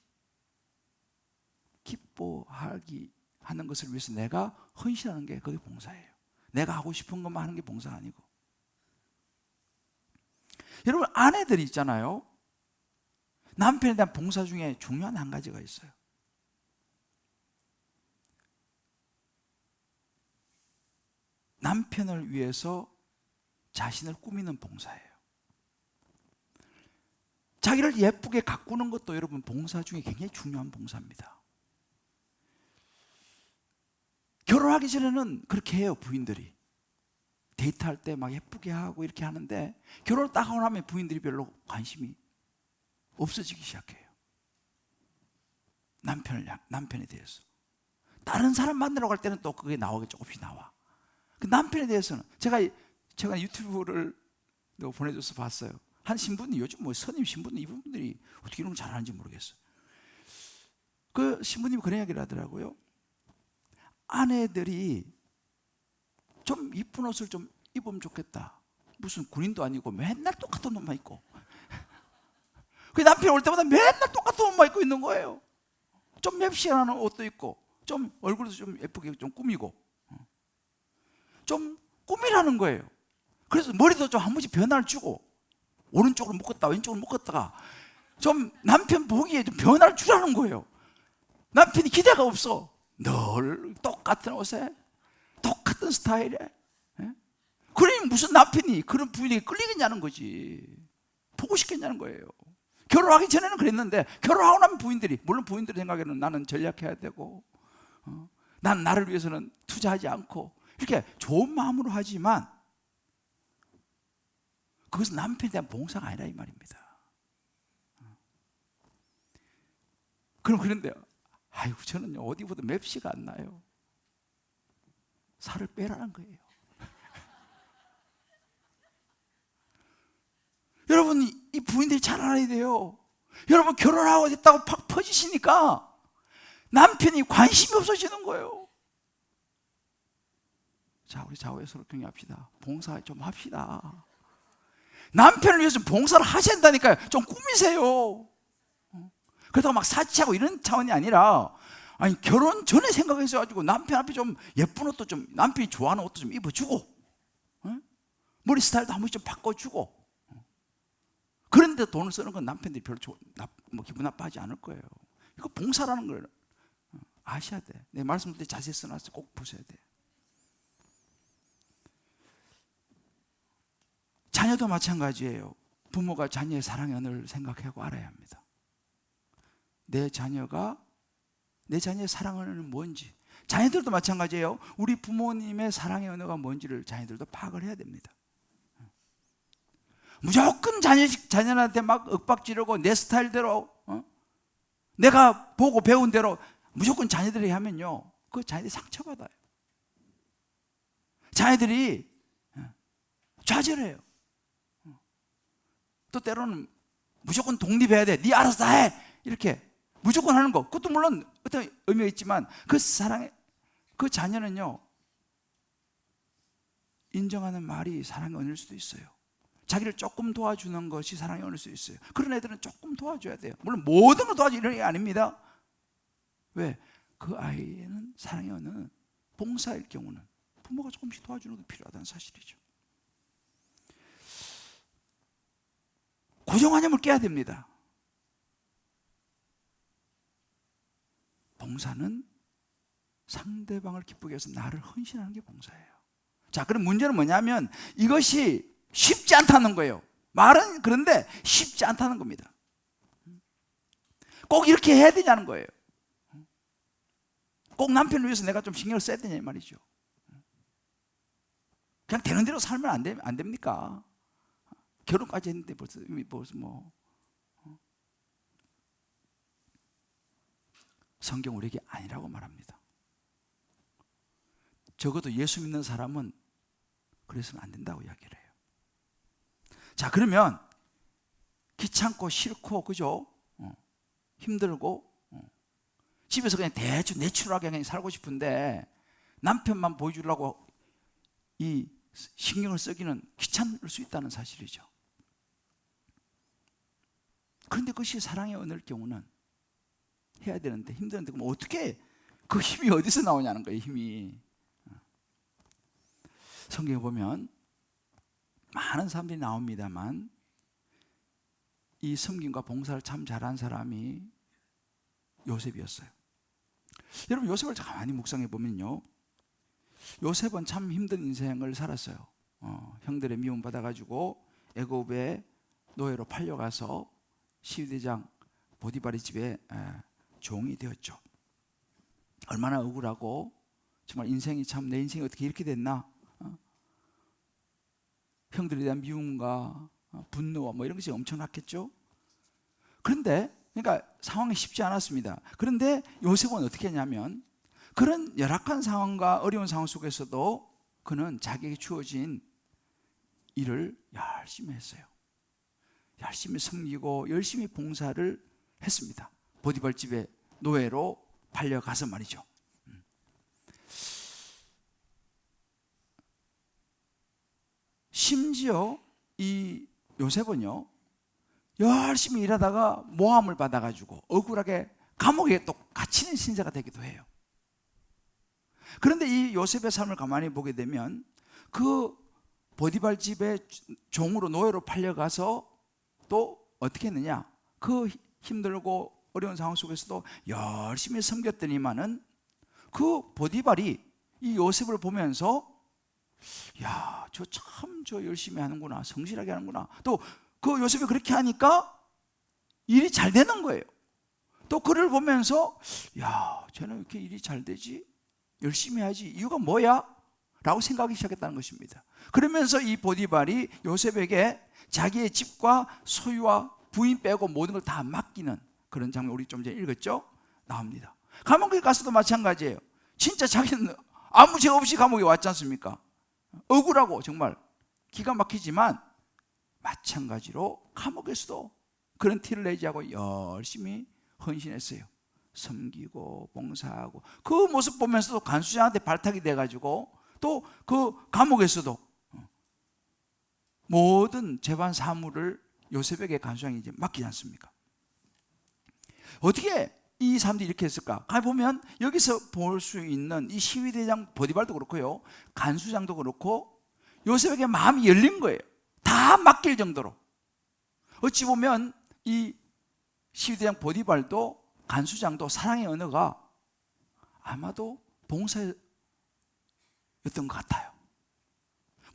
기뻐하기 하는 것을 위해서 내가 헌신하는 게 그게 봉사예요. 내가 하고 싶은 것만 하는 게 봉사가 아니고. 여러분 아내들이 있잖아요. 남편에 대한 봉사 중에 중요한 한 가지가 있어요. 남편을 위해서 자신을 꾸미는 봉사예요. 자기를 예쁘게 가꾸는 것도 여러분 봉사 중에 굉장히 중요한 봉사입니다. 결혼하기 전에는 그렇게 해요, 부인들이. 데이트할 때 막 예쁘게 하고 이렇게 하는데 결혼을 딱 하고 나면 부인들이 별로 관심이 없어지기 시작해요. 남편에 대해서. 다른 사람 만나러 갈 때는 또 그게 나오게 조금씩 나와. 그 남편에 대해서는 제가 유튜브를 보내줘서 봤어요. 한 신부님, 요즘 뭐 선임 신부님 이분들이 어떻게 이런 걸 잘하는지 모르겠어요. 그 신부님이 그런 이야기를 하더라고요. 아내들이 좀 이쁜 옷을 좀 입으면 좋겠다. 무슨 군인도 아니고 맨날 똑같은 옷만 입고. 그 남편이 올 때마다 맨날 똑같은 옷만 입고 있는 거예요. 좀 맵시하는 옷도 입고, 좀 얼굴도 좀 예쁘게 좀 꾸미고, 좀 꾸미라는 거예요. 그래서 머리도 좀 한 번씩 변화를 주고, 오른쪽으로 묶었다, 왼쪽으로 묶었다가, 좀 남편 보기에 좀 변화를 주라는 거예요. 남편이 기대가 없어. 늘 똑같은 옷에, 똑같은 스타일에. 그러니 무슨 남편이 그런 부인에게 끌리겠냐는 거지. 보고 싶겠냐는 거예요. 결혼하기 전에는 그랬는데 결혼하고 나면 부인들이, 물론 부인들 생각에는 나는 전략해야 되고 난 나를 위해서는 투자하지 않고 이렇게 좋은 마음으로 하지만 그것은 남편에 대한 봉사가 아니라 이 말입니다. 그럼 그런데 아이고 저는 어디보다 맵시가 안 나요. 살을 빼라는 거예요. 여러분 이 부인들이 잘 알아야 돼요. 여러분 결혼하고 됐다고 팍 퍼지시니까 남편이 관심이 없어지는 거예요. 자, 우리 좌우에 서로 격려합시다. 봉사 좀 합시다. 남편을 위해서 봉사를 하셔야 한다니까요. 좀 꾸미세요. 그렇다고 막 사치하고 이런 차원이 아니라, 아니 결혼 전에 생각해서 가지고 남편 앞에 좀 예쁜 옷도 좀, 남편이 좋아하는 옷도 좀 입어주고, 머리 스타일도 한 번씩 좀 바꿔주고. 그런데 돈을 쓰는 건 남편들이 별로 기분 나빠하지 않을 거예요. 이거 봉사라는 걸 아셔야 돼. 내 말씀을 때 자세히 써놨어. 꼭 보셔야 돼. 자녀도 마찬가지예요. 부모가 자녀의 사랑의 언어를 생각하고 알아야 합니다. 내 자녀의 사랑의 언어는 뭔지. 자녀들도 마찬가지예요. 우리 부모님의 사랑의 언어가 뭔지를 자녀들도 파악을 해야 됩니다. 무조건 자녀한테 막 윽박지르고 내 스타일대로, 내가 보고 배운 대로 무조건 자녀들이 하면요, 그 자녀들이 상처받아요. 자녀들이 좌절해요. 또 때로는 무조건 독립해야 돼. 네 알아서 다 해. 이렇게 무조건 하는 거. 그것도 물론 어떤 의미가 있지만 그 자녀는요, 인정하는 말이 사랑의 언어일 수도 있어요. 자기를 조금 도와주는 것이 사랑의 언어일 수 있어요. 그런 애들은 조금 도와줘야 돼요. 물론 모든 걸 도와주는 게 아닙니다. 왜? 그 아이는 사랑의 언어는 봉사일 경우는 부모가 조금씩 도와주는 것도 필요하다는 사실이죠. 고정관념을 깨야 됩니다. 봉사는 상대방을 기쁘게 해서 나를 헌신하는 게 봉사예요. 자, 그럼 문제는 뭐냐면 이것이 쉽지 않다는 거예요. 말은 그런데 쉽지 않다는 겁니다. 꼭 이렇게 해야 되냐는 거예요. 꼭 남편을 위해서 내가 좀 신경을 써야 되냐 이 말이죠. 그냥 되는 대로 살면 안 됩니까? 결혼까지 했는데 벌써 뭐. 성경 우리에게 아니라고 말합니다. 적어도 예수 믿는 사람은 그래서는 안 된다고 이야기를 해요. 자, 그러면 귀찮고 싫고, 그죠? 힘들고, 집에서 그냥 대충 내추럴하게 그냥 살고 싶은데 남편만 보여주려고 이 신경을 쓰기는 귀찮을 수 있다는 사실이죠. 그런데 그것이 사랑의 언어일 경우는 해야 되는데 힘드는데, 그럼 어떻게 그 힘이 어디서 나오냐는 거예요. 힘이. 성경에 보면 많은 사람들이 나옵니다만 이 섬김과 봉사를 참 잘한 사람이 요셉이었어요. 여러분 요셉을 가만히 묵상해 보면요, 요셉은 참 힘든 인생을 살았어요. 형들의 미움 받아가지고 애굽의 노예로 팔려가서 시위대장 보디발의 집에 종이 되었죠. 얼마나 억울하고 정말 인생이 참 내 인생이 어떻게 이렇게 됐나? 형들에 대한 미움과 분노와 뭐 이런 것이 엄청났겠죠. 그런데 그러니까 상황이 쉽지 않았습니다. 그런데 요셉은 어떻게 했냐면 그런 열악한 상황과 어려운 상황 속에서도 그는 자기에게 주어진 일을 열심히 했어요. 열심히 섬기고 열심히 봉사를 했습니다. 보디발 집에 노예로 팔려가서 말이죠. 심지어 이 요셉은요, 열심히 일하다가 모함을 받아가지고 억울하게 감옥에 또 갇히는 신세가 되기도 해요. 그런데 이 요셉의 삶을 가만히 보게 되면 그 보디발 집에 종으로 노예로 팔려가서 또 어떻게 했느냐? 그 힘들고 어려운 상황 속에서도 열심히 섬겼더니만은 그 보디발이 이 요셉을 보면서 야, 저 참 저 열심히 하는구나, 성실하게 하는구나. 또 그 요셉이 그렇게 하니까 일이 잘 되는 거예요. 또 그를 보면서 야, 쟤는 왜 이렇게 일이 잘 되지? 열심히 하지. 이유가 뭐야? 라고 생각하기 시작했다는 것입니다. 그러면서 이 보디발이 요셉에게 자기의 집과 소유와 부인 빼고 모든 걸 다 맡기는 그런 장면, 우리 좀 전에 읽었죠? 나옵니다. 감옥에 가서도 마찬가지예요. 진짜 자기는 아무 죄 없이 감옥에 왔지 않습니까? 억울하고 정말 기가 막히지만 마찬가지로 감옥에서도 그런 티를 내지 않고 열심히 헌신했어요. 섬기고 봉사하고 그 모습 보면서도 간수장한테 발탁이 돼가지고 또 그 감옥에서도 모든 재반 사무를 요셉에게 간수장이 이제 맡기지 않습니까? 어떻게 이 사람들이 이렇게 했을까? 가보면 여기서 볼 수 있는 이 시위대장 보디발도 그렇고요, 간수장도 그렇고 요셉에게 마음이 열린 거예요. 다 맡길 정도로. 어찌 보면 이 시위대장 보디발도 간수장도 사랑의 언어가 아마도 봉사였던 것 같아요.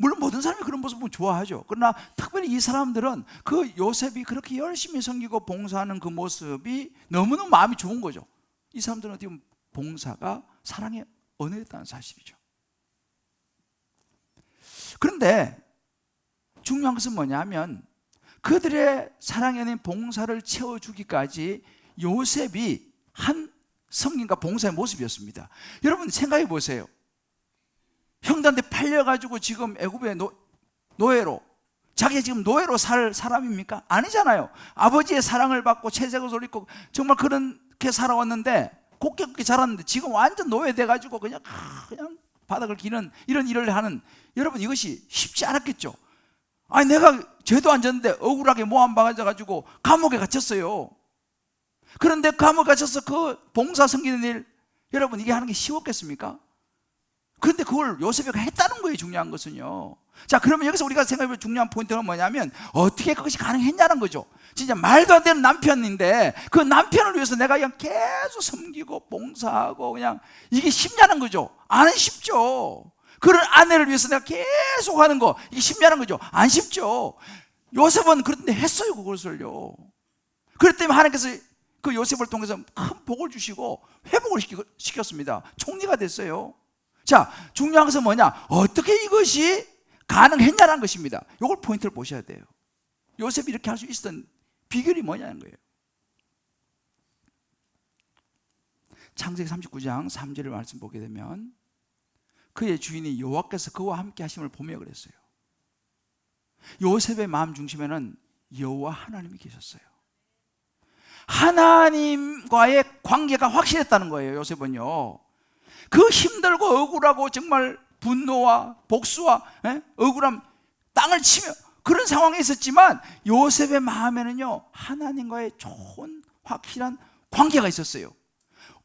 물론 모든 사람이 그런 모습을 보면 좋아하죠. 그러나 특별히 이 사람들은 그 요셉이 그렇게 열심히 섬기고 봉사하는 그 모습이 너무너무 마음이 좋은 거죠. 이 사람들은 어떻게 보면 봉사가 사랑의 언어였다는 사실이죠. 그런데 중요한 것은 뭐냐면 그들의 사랑의 언어인 봉사를 채워주기까지 요셉이 한 섬김과 봉사의 모습이었습니다. 여러분 생각해 보세요. 형들한테 팔려가지고 지금 애굽의 노예로, 자기가 지금 노예로 살 사람입니까? 아니잖아요. 아버지의 사랑을 받고 채색을 돌리고 정말 그렇게 살아왔는데 곱게 자랐는데 지금 완전 노예 돼가지고 그냥 바닥을 기는 이런 일을 하는, 여러분 이것이 쉽지 않았겠죠. 아니 내가 죄도 안 졌는데 억울하게 모함 받아가지고 감옥에 갇혔어요. 그런데 감옥에 갇혀서 그 봉사 섬기는 일, 여러분 이게 하는 게 쉬웠겠습니까? 그런데 그걸 요셉이가 했다는 거예요. 중요한 것은요. 자, 그러면 여기서 우리가 생각해볼 중요한 포인트는 뭐냐면 어떻게 그것이 가능했냐는 거죠. 진짜 말도 안 되는 남편인데 그 남편을 위해서 내가 그냥 계속 섬기고 봉사하고 그냥 이게 쉽냐는 거죠. 안 쉽죠. 그런 아내를 위해서 내가 계속 하는 거 이게 쉽냐는 거죠. 안 쉽죠. 요셉은 그런데 했어요. 그것을요. 그렇기 때문에 하나님께서 그 요셉을 통해서 큰 복을 주시고 회복을 시켰습니다. 총리가 됐어요. 자, 중요한 것은 뭐냐? 어떻게 이것이 가능했냐는 것입니다. 이걸 포인트를 보셔야 돼요. 요셉이 이렇게 할 수 있었던 비결이 뭐냐는 거예요. 창세기 39장 3절의 말씀 보게 되면 그의 주인이 여호와께서 그와 함께 하심을 보며 그랬어요. 요셉의 마음 중심에는 여호와 하나님이 계셨어요. 하나님과의 관계가 확실했다는 거예요. 요셉은요. 그 힘들고 억울하고 정말 분노와 복수와 억울함 땅을 치며 그런 상황에 있었지만 요셉의 마음에는요 하나님과의 좋은 확실한 관계가 있었어요.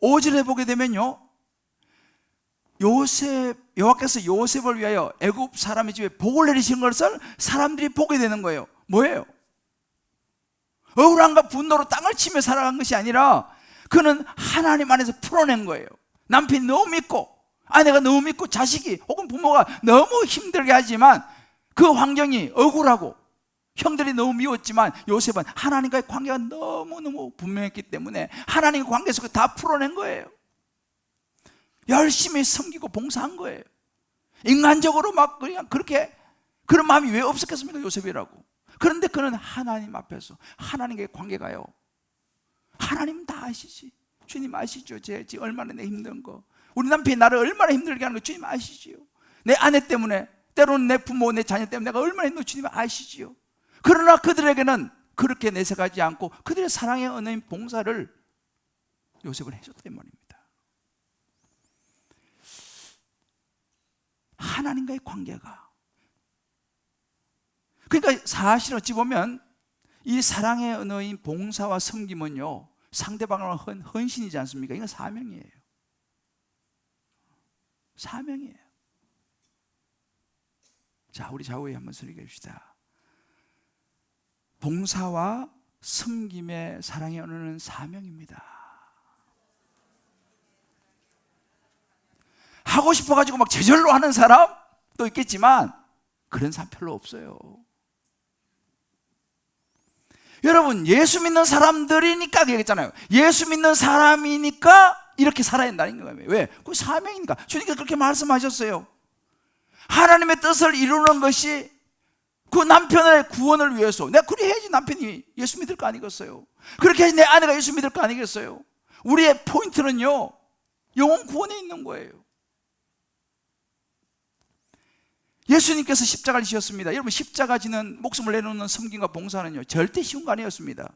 5절에 보게 되면요 여호와께서 요셉을 위하여 애굽 사람의 집에 복을 내리신 것을 사람들이 보게 되는 거예요. 뭐예요? 억울함과 분노로 땅을 치며 살아간 것이 아니라 그는 하나님 안에서 풀어낸 거예요. 남편이 너무 믿고 아내가 너무 믿고 자식이 혹은 부모가 너무 힘들게 하지만 그 환경이 억울하고 형들이 너무 미웠지만 요셉은 하나님과의 관계가 너무너무 분명했기 때문에 하나님의 관계 속에 다 풀어낸 거예요. 열심히 섬기고 봉사한 거예요. 인간적으로 막 그냥 그렇게 그런 마음이 왜 없었겠습니까? 요셉이라고. 그런데 그는 하나님 앞에서 하나님과의 관계가요, 하나님 다 아시지. 주님 아시죠? 제 얼마나 내 힘든 거, 우리 남편이 나를 얼마나 힘들게 하는 거 주님 아시지요. 내 아내 때문에, 때로는 내 부모, 내 자녀 때문에 내가 얼마나 힘든 거 주님 아시지요. 그러나 그들에게는 그렇게 내색하지 않고 그들의 사랑의 은혜인 봉사를 요셉은 해줬다 이 말입니다. 하나님과의 관계가, 그러니까 사실 어찌 보면 이 사랑의 언어인 봉사와 섬김은요, 상대방을 헌신이지 않습니까? 이건 사명이에요. 사명이에요. 자, 우리 좌우에 한번 설교해 봅시다. 봉사와 섬김의 사랑의 언어는 사명입니다. 하고 싶어가지고 막 제절로 하는 사람도 있겠지만 그런 사람 별로 없어요. 여러분, 예수 믿는 사람들이니까 얘기했잖아요. 예수 믿는 사람이니까 이렇게 살아야 된다는 거예요. 왜? 그 사명이니까. 주님께서 그렇게 말씀하셨어요. 하나님의 뜻을 이루는 것이 그 남편의 구원을 위해서. 내가 그리 해야지 남편이 예수 믿을 거 아니겠어요? 그렇게 해야지 내 아내가 예수 믿을 거 아니겠어요? 우리의 포인트는요, 영혼 구원에 있는 거예요. 예수님께서 십자가를 지셨습니다. 여러분, 십자가 지는 목숨을 내놓는 섬김과 봉사는요, 절대 쉬운 거 아니었습니다.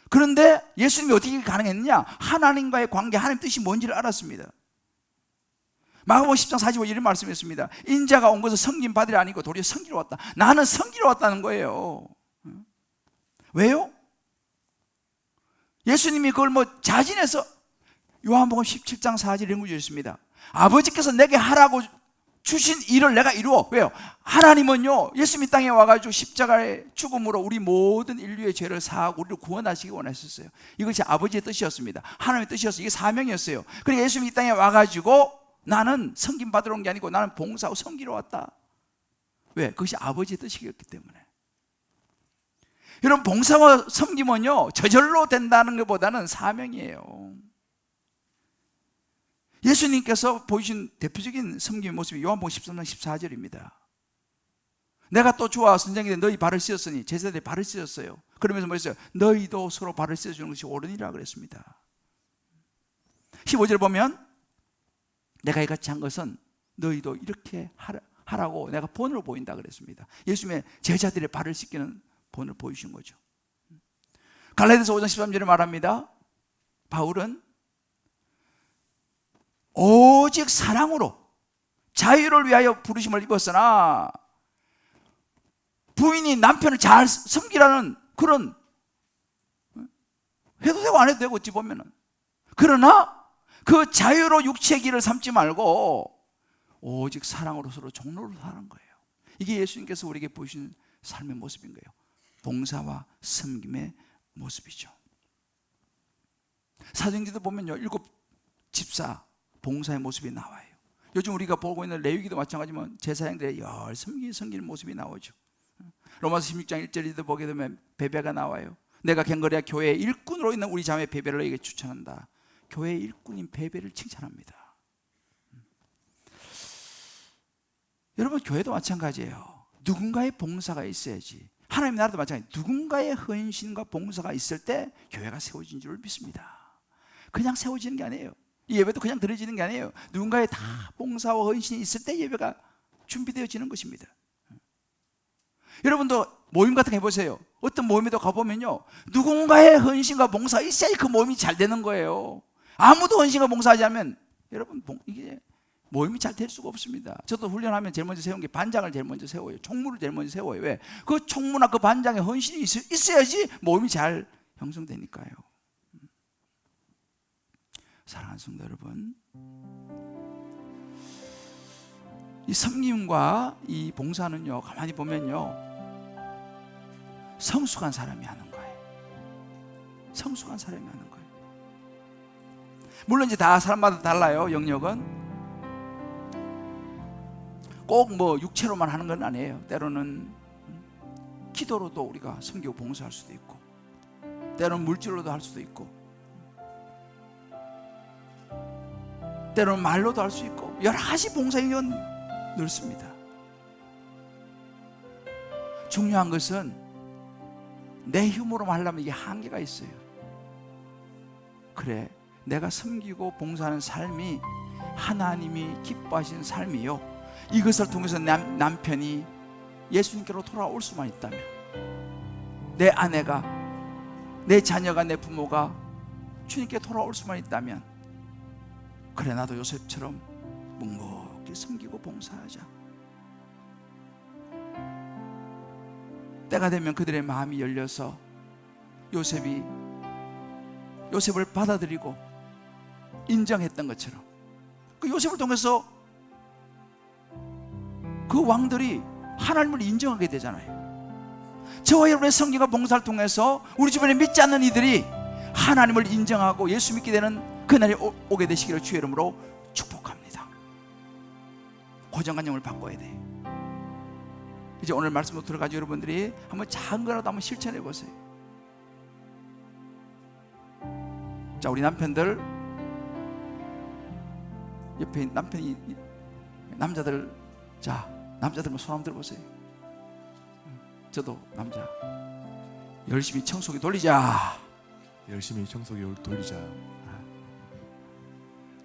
그런데 예수님이 어떻게 가능했느냐? 하나님과의 관계, 하나님 뜻이 뭔지를 알았습니다. 마가복음 10장 45절 이런 말씀이었습니다. 인자가 온 것은 섬김 받으려 아니고 도리어 섬기러 왔다. 나는 섬기러 왔다는 거예요. 왜요? 예수님이 그걸 뭐 자진해서, 요한복음 17장 4절 이런 구절이 있습니다. 아버지께서 내게 하라고 주신 일을 내가 이루어. 왜요? 하나님은요, 예수님 땅에 와가지고 십자가의 죽음으로 우리 모든 인류의 죄를 사하고 우리를 구원하시기 원하셨어요. 이것이 아버지의 뜻이었습니다. 하나님의 뜻이었어요. 이게 사명이었어요. 그러니까 예수님 이 땅에 와가지고 나는 섬김 받으러 온 게 아니고 나는 봉사하고 섬기러 왔다. 왜? 그것이 아버지의 뜻이었기 때문에. 여러분, 봉사와 섬김은요, 저절로 된다는 것보다는 사명이에요. 예수님께서 보이신 대표적인 섬김의 모습이 요한복음 13장 14절입니다. 내가 또 주와 선생님이 너희 발을 씻었으니, 제자들이 발을 씻었어요. 그러면서 뭐 했어요? 너희도 서로 발을 씻어주는 것이 옳으니라 그랬습니다. 15절 보면 내가 이같이 한 것은 너희도 이렇게 하라고 내가 본으로 보인다 그랬습니다. 예수님의 제자들의 발을 씻기는 본을 보이신 거죠. 갈라디아서 5장 13절에 말합니다. 바울은 오직 사랑으로 자유를 위하여 부르심을 입었으나 부인이 남편을 잘 섬기라는 그런, 해도 되고 안 해도 되고 어찌 보면은, 그러나 그 자유로 육체의 길을 삼지 말고 오직 사랑으로 서로 종로로 사는 거예요. 이게 예수님께서 우리에게 보이신 삶의 모습인 거예요. 봉사와 섬김의 모습이죠. 사도행전도 보면요, 7 집사 봉사의 모습이 나와요. 요즘 우리가 보고 있는 레위기도 마찬가지지만 제사장들의 열심히 섬기는 모습이 나오죠. 로마서 16장 1절에도 보게 되면 베베가 나와요. 내가 갱거리아 교회의 일꾼으로 있는 우리 자매 베베를 너에게 추천한다. 교회의 일꾼인 베베를 칭찬합니다. 여러분, 교회도 마찬가지예요. 누군가의 봉사가 있어야지. 하나님 나라도 마찬가지. 누군가의 헌신과 봉사가 있을 때 교회가 세워진 줄 믿습니다. 그냥 세워지는 게 아니에요. 이 예배도 그냥 드려지는 게 아니에요. 누군가의 다 봉사와 헌신이 있을 때 예배가 준비되어지는 것입니다. 여러분도 모임 같은 거 해보세요. 어떤 모임에도 가보면요, 누군가의 헌신과 봉사가 있어야 그 모임이 잘 되는 거예요. 아무도 헌신과 봉사하지 않으면 여러분 이게 모임이 잘 될 수가 없습니다. 저도 훈련하면 제일 먼저 세운 게 반장을 제일 먼저 세워요. 총무를 제일 먼저 세워요. 왜? 그 총무나 그 반장의 헌신이 있어야지 모임이 잘 형성되니까요. 사랑하는 성도 여러분, 이 섬김과 이 봉사는요, 가만히 보면요, 성숙한 사람이 하는 거예요. 성숙한 사람이 하는 거예요. 물론 이제 다 사람마다 달라요, 영역은. 꼭 뭐 육체로만 하는 건 아니에요. 때로는 기도로도 우리가 섬기고 봉사할 수도 있고, 때로는 물질로도 할 수도 있고, 때로는 말로도 할 수 있고, 여러 가지 봉사의 넓습니다. 중요한 것은 내 힘으로만 하려면 이게 한계가 있어요. 그래, 내가 섬기고 봉사하는 삶이 하나님이 기뻐하시는 삶이요, 이것을 통해서 남편이 예수님께로 돌아올 수만 있다면, 내 아내가, 내 자녀가, 내 부모가 주님께 돌아올 수만 있다면, 그래, 나도 요셉처럼 묵묵히 섬기고 봉사하자. 때가 되면 그들의 마음이 열려서 요셉을 받아들이고 인정했던 것처럼, 그 요셉을 통해서 그 왕들이 하나님을 인정하게 되잖아요. 저와 여러분의 성경과 봉사를 통해서 우리 주변에 믿지 않는 이들이 하나님을 인정하고 예수 믿게 되는 그날이 오게 되시기를 주의 이름으로 축복합니다. 고정관념을 바꿔야 돼. 이제 오늘 말씀으로 들어가지고 여러분들이 한번 작은 거라도 한번 실천해 보세요. 자, 우리 남편들, 옆에 남편이, 남자들, 자, 남자들만 손 한번 들어보세요. 저도 남자, 열심히 청소기 돌리자. 열심히 청소기 돌리자.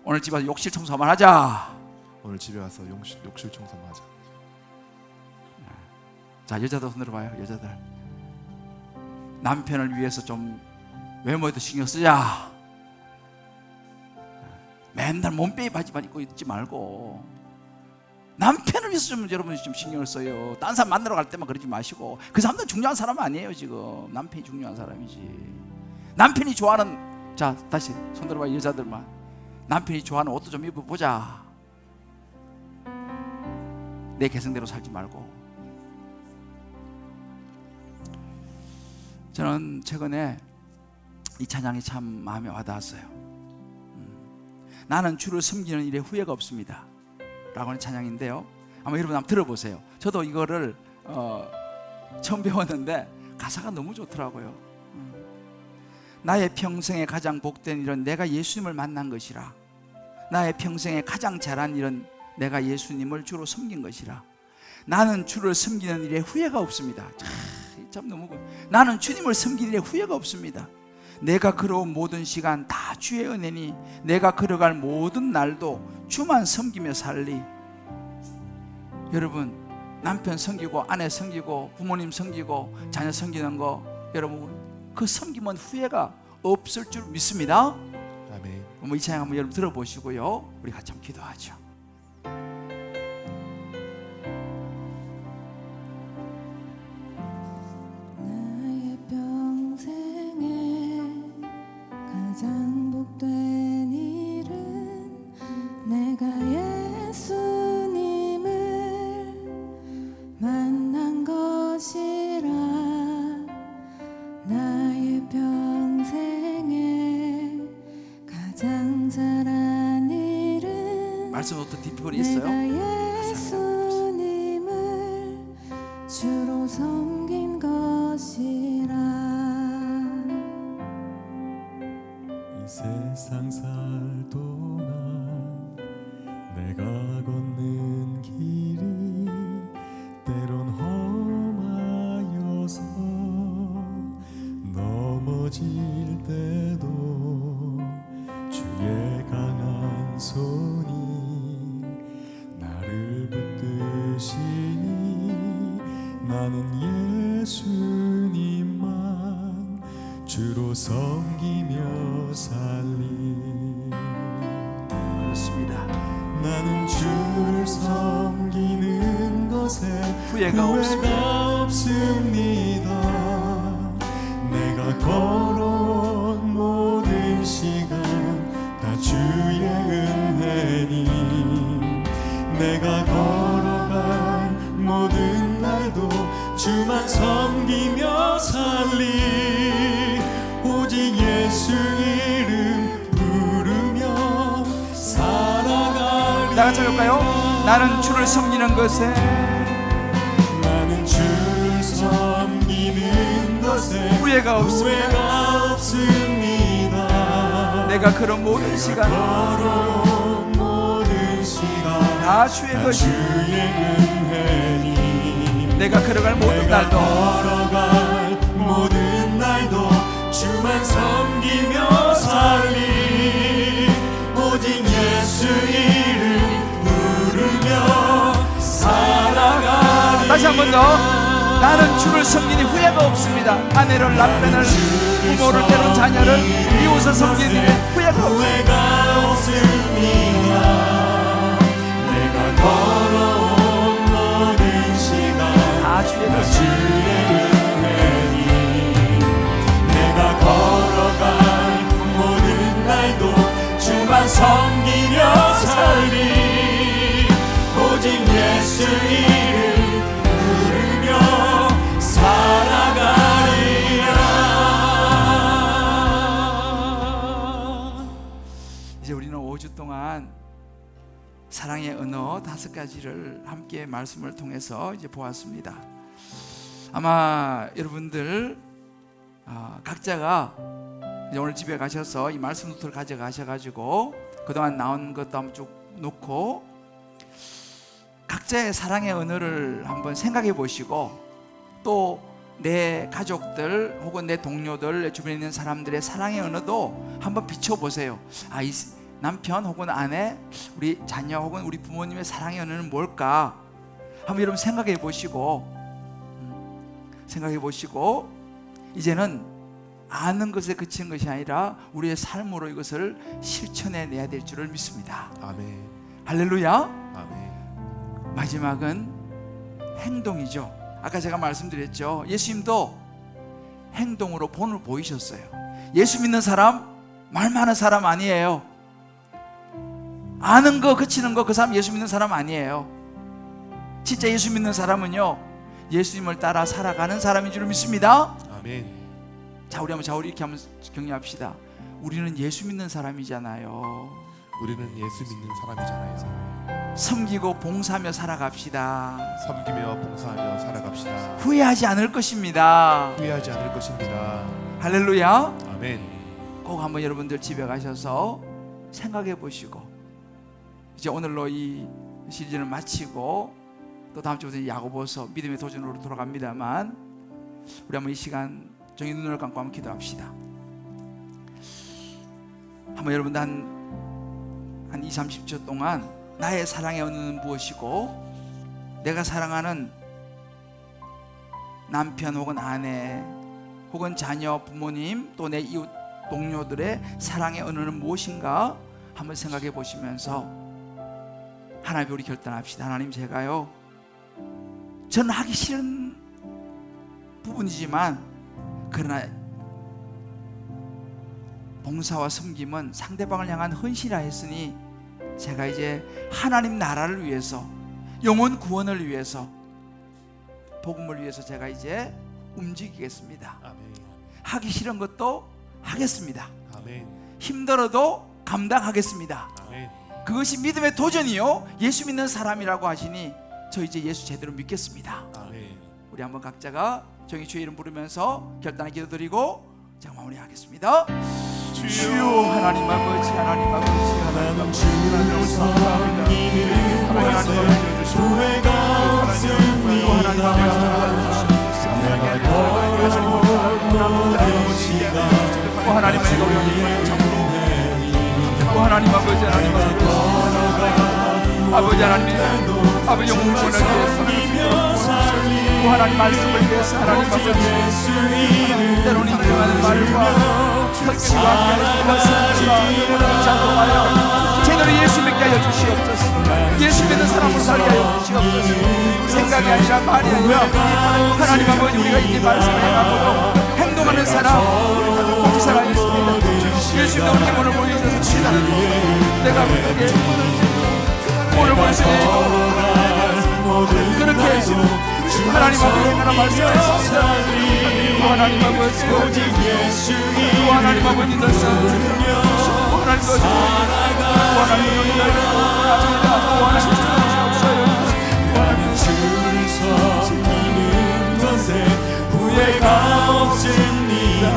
오늘 집에 와서 욕실 청소 한번 하자. 오늘 집에 와서 욕실 청소 한번 하자. 자, 여자들 손 들어봐요. 여자들, 남편을 위해서 좀 외모에도 신경 쓰자. 맨날 몸빼기 바지만 입고 있지 말고 남편을 위해서 좀 여러분이 좀 신경을 써요. 딴 사람 만나러 갈 때만 그러지 마시고. 그 사람도 중요한 사람 아니에요. 지금 남편이 중요한 사람이지. 남편이 좋아하는, 자, 다시 손 들어봐요. 여자들만, 남편이 좋아하는 옷도 좀 입어보자. 내 개성대로 살지 말고. 저는 최근에 이 찬양이 참 마음에 와닿았어요. 나는 주를 섬기는 일에 후회가 없습니다 라고 하는 찬양인데요, 아마 여러분 한번 들어보세요. 저도 이거를 처음 배웠는데 가사가 너무 좋더라고요. 나의 평생에 가장 복된 일은 내가 예수님을 만난 것이라. 나의 평생에 가장 잘한 일은 내가 예수님을 주로 섬긴 것이라. 나는 주를 섬기는 일에 후회가 없습니다. 참 너무, 나는 주님을 섬기는 일에 후회가 없습니다. 내가 걸어온 모든 시간 다 주의 은혜니 내가 걸어갈 모든 날도 주만 섬기며 살리. 여러분, 남편 섬기고 아내 섬기고 부모님 섬기고 자녀 섬기는 거, 여러분 그 섬기면 후회가 없을 줄 믿습니다. 아멘. 이 찬양 한번 여러분 들어보시고요, 우리 같이 한번 기도하죠. 나의 평생에 가장 복된 일은 내가 예수님을 만난 것이라. 나의 평생에 가장 잘한 일은 말씀부터 뒷부분이 있어요. 내가 예수님을 주로 섬긴 것이라. 이 세상 살 동안 내가 걷는 길이 때론 험하여서 넘어질 때도 주의 강한 손이 나를 붙드시니 나는 예수님만 주로 섬기며 살리. 그렇습니다. 나는 주를 섬기는 것에 후회가 없습니다. 내가 걸어온 모든 시간 다 주의 은혜니 내가 걸어간 모든 날도 주만 섬기며 살리. 오직 예수 이름 부르며 살아가리. 다 같이 해볼까요? 나는 주를 섬기는 것에 나는 주를 섬기는 것에 후회가 없습니다. 후회가 없습니다. 내가 그런 모든 시간 걸어온 모든 시간 다 주의 다 것이 주의 은혜니 내가 걸어갈 모든 내가 날도 걸어갈 모든 날도 주만 섬기며 살리 오직 예수 이름 부르며 살아가리. 다시 한 번 더. 나는 주를 섬기니 후회가 없습니다. 아내를, 남편을, 부모를, 때론 자녀를, 이웃을 섬기니 후회가 없습니다. 후회가 없습니다. 내가 걸어온 모든 시간 다 주의 다 것이 주의 은혜니 내가 걸어갈 모든 날도 주만 섬기며 살리 오직 예수 이름 부르며 살아가리라. 이제 우리는 5주 동안 사랑의 언어 5가지를 함께 말씀을 통해서 이제 보았습니다. 아마 여러분들 각자가 이제 오늘 집에 가셔서 이 말씀 노트를 가져가셔가지고 그동안 나온 것도 한번 쭉 놓고 각자의 사랑의 언어를 한번 생각해 보시고 또 내 가족들 혹은 내 동료들, 내 주변에 있는 사람들의 사랑의 언어도 한번 비춰보세요. 이 남편 혹은 아내, 우리 자녀 혹은 우리 부모님의 사랑의 언어는 뭘까? 한번 여러분 생각해 보시고 이제는 아는 것에 그치는 것이 아니라 우리의 삶으로 이것을 실천해 내야 될 줄을 믿습니다. 아멘. 할렐루야. 아멘. 마지막은 행동이죠. 아까 제가 말씀드렸죠. 예수님도 행동으로 본을 보이셨어요. 예수 믿는 사람 말 많은 사람 아니에요. 아는 거 그치는 거 그 사람 예수 믿는 사람 아니에요. 진짜 예수 믿는 사람은요 예수님을 따라 살아가는 사람인 줄 믿습니다. 아멘. 자, 우리 이렇게 한번 격려합시다. 우리는 예수 믿는 사람이잖아요. 우리는 예수 믿는 사람이잖아요. 섬기고 봉사하며 살아갑시다. 섬기며 봉사하며 살아갑시다. 후회하지 않을 것입니다. 후회하지 않을 것입니다. 할렐루야. 아멘. 꼭 한번 여러분들 집에 가셔서 생각해 보시고 이제 오늘로 이 시리즈를 마치고 또 다음 주부터 야고보서 믿음의 도전으로 돌아갑니다만 우리 한번 이 시간 정의 눈을 감고 한번 기도합시다. 한번 여러분들 한 20, 30초 동안 나의 사랑의 언어는 무엇이고 내가 사랑하는 남편 혹은 아내 혹은 자녀, 부모님 또 내 이웃 동료들의 사랑의 언어는 무엇인가 한번 생각해 보시면서 하나님 우리 결단합시다. 하나님 제가요 저는 하기 싫은 부분이지만 그러나 봉사와 섬김은 상대방을 향한 헌신이라 했으니 제가 이제 하나님 나라를 위해서 영혼 구원을 위해서 복음을 위해서 제가 이제 움직이겠습니다. 아멘. 하기 싫은 것도 하겠습니다. 아멘. 힘들어도 감당하겠습니다. 아멘. 그것이 믿음의 도전이요 예수 믿는 사람이라고 하시니 저 이제 예수 제대로 믿겠습니다. 아멘. 우리 한번 각자가 정의 주의 이름 부르면서 결단의 기도드리고 자 마무리하겠습니다. 주여 하나님 아버지 하나님 아버지 하나님 아버지 주를 섬기는 것에 후회가 없습니다. 내가 걸어온 모든 시간 하나님의 하나님 아버지 하나님 아버지 아버지 하나님 아버지 영혼을 위해서 하나님 말씀을 위해서 하나님 아버지 때로는 인정하는 말과 설교와 함께하는 말씀과 작동하여 채널이 예수 믿게 하여 주시옵소서. 예수 믿는 사람으로 살게 하여 주시옵소서. 생각이 아니라 말이 아니라 하나님 아버지 우리가 이 말씀을 행함으로 행동하는 사람 꼭 살아있습니다. 예수 믿는 우리 오늘 보여주셨습니다. 내가 그에게 오늘 보여주신 그렇게 하나님 아버지 행하라 말씀하셨습니다. 하나님 아버지 또 하나님 아버지 믿었어 하나님 아버지 또 하나님 아버지 후회가 없습니다.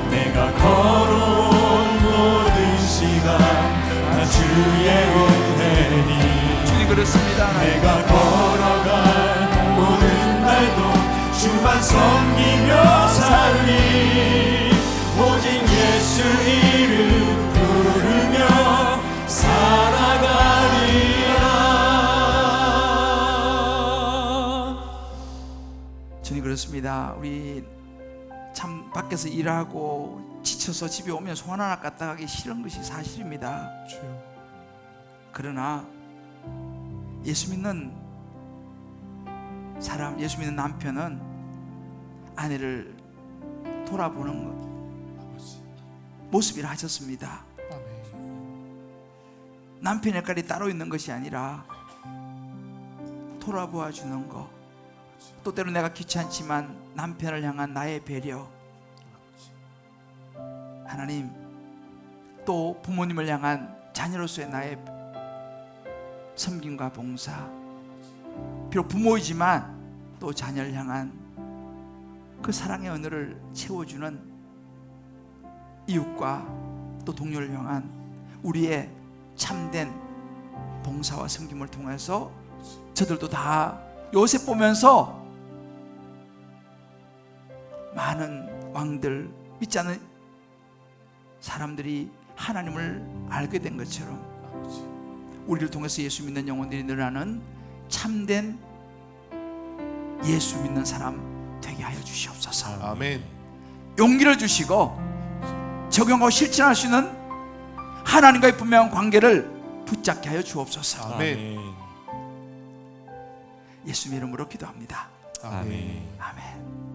내가 걸어온 모든 시간 다 주의 은혜니 주님 그렇습니다. 내가 걸어갈 모든 날도 주만 섬기며 살리 오직 예수 이름 부르며 살아가리라. 주님 그렇습니다. 우리 참 밖에서 일하고 지쳐서 집에 오면 손 하나 까딱 하기 싫은 것이 사실입니다. 주여. 그러나 예수 믿는 사람, 예수 믿는 남편은 아내를 돌아보는 것, 아버지. 모습이라 하셨습니다. 아멘. 남편 역할이 따로 있는 것이 아니라 돌아보아 주는 것, 또 때로 내가 귀찮지만 남편을 향한 나의 배려, 하나님, 또 부모님을 향한 자녀로서의 나의 섬김과 봉사, 비록 부모이지만 또 자녀를 향한 그 사랑의 언어를 채워주는 이웃과 또 동료를 향한 우리의 참된 봉사와 섬김을 통해서 저들도 다 요셉 보면서 많은 왕들, 믿지 않는 사람들이 하나님을 알게 된 것처럼 우리를 통해서 예수 믿는 영혼들이 늘어나는 참된 예수 믿는 사람 되게 하여 주시옵소서. 아멘. 용기를 주시고 적용하고 실천할 수 있는 하나님과의 분명한 관계를 붙잡게 하여 주옵소서. 아멘. 예수 이름으로 기도합니다. 아멘. 아멘.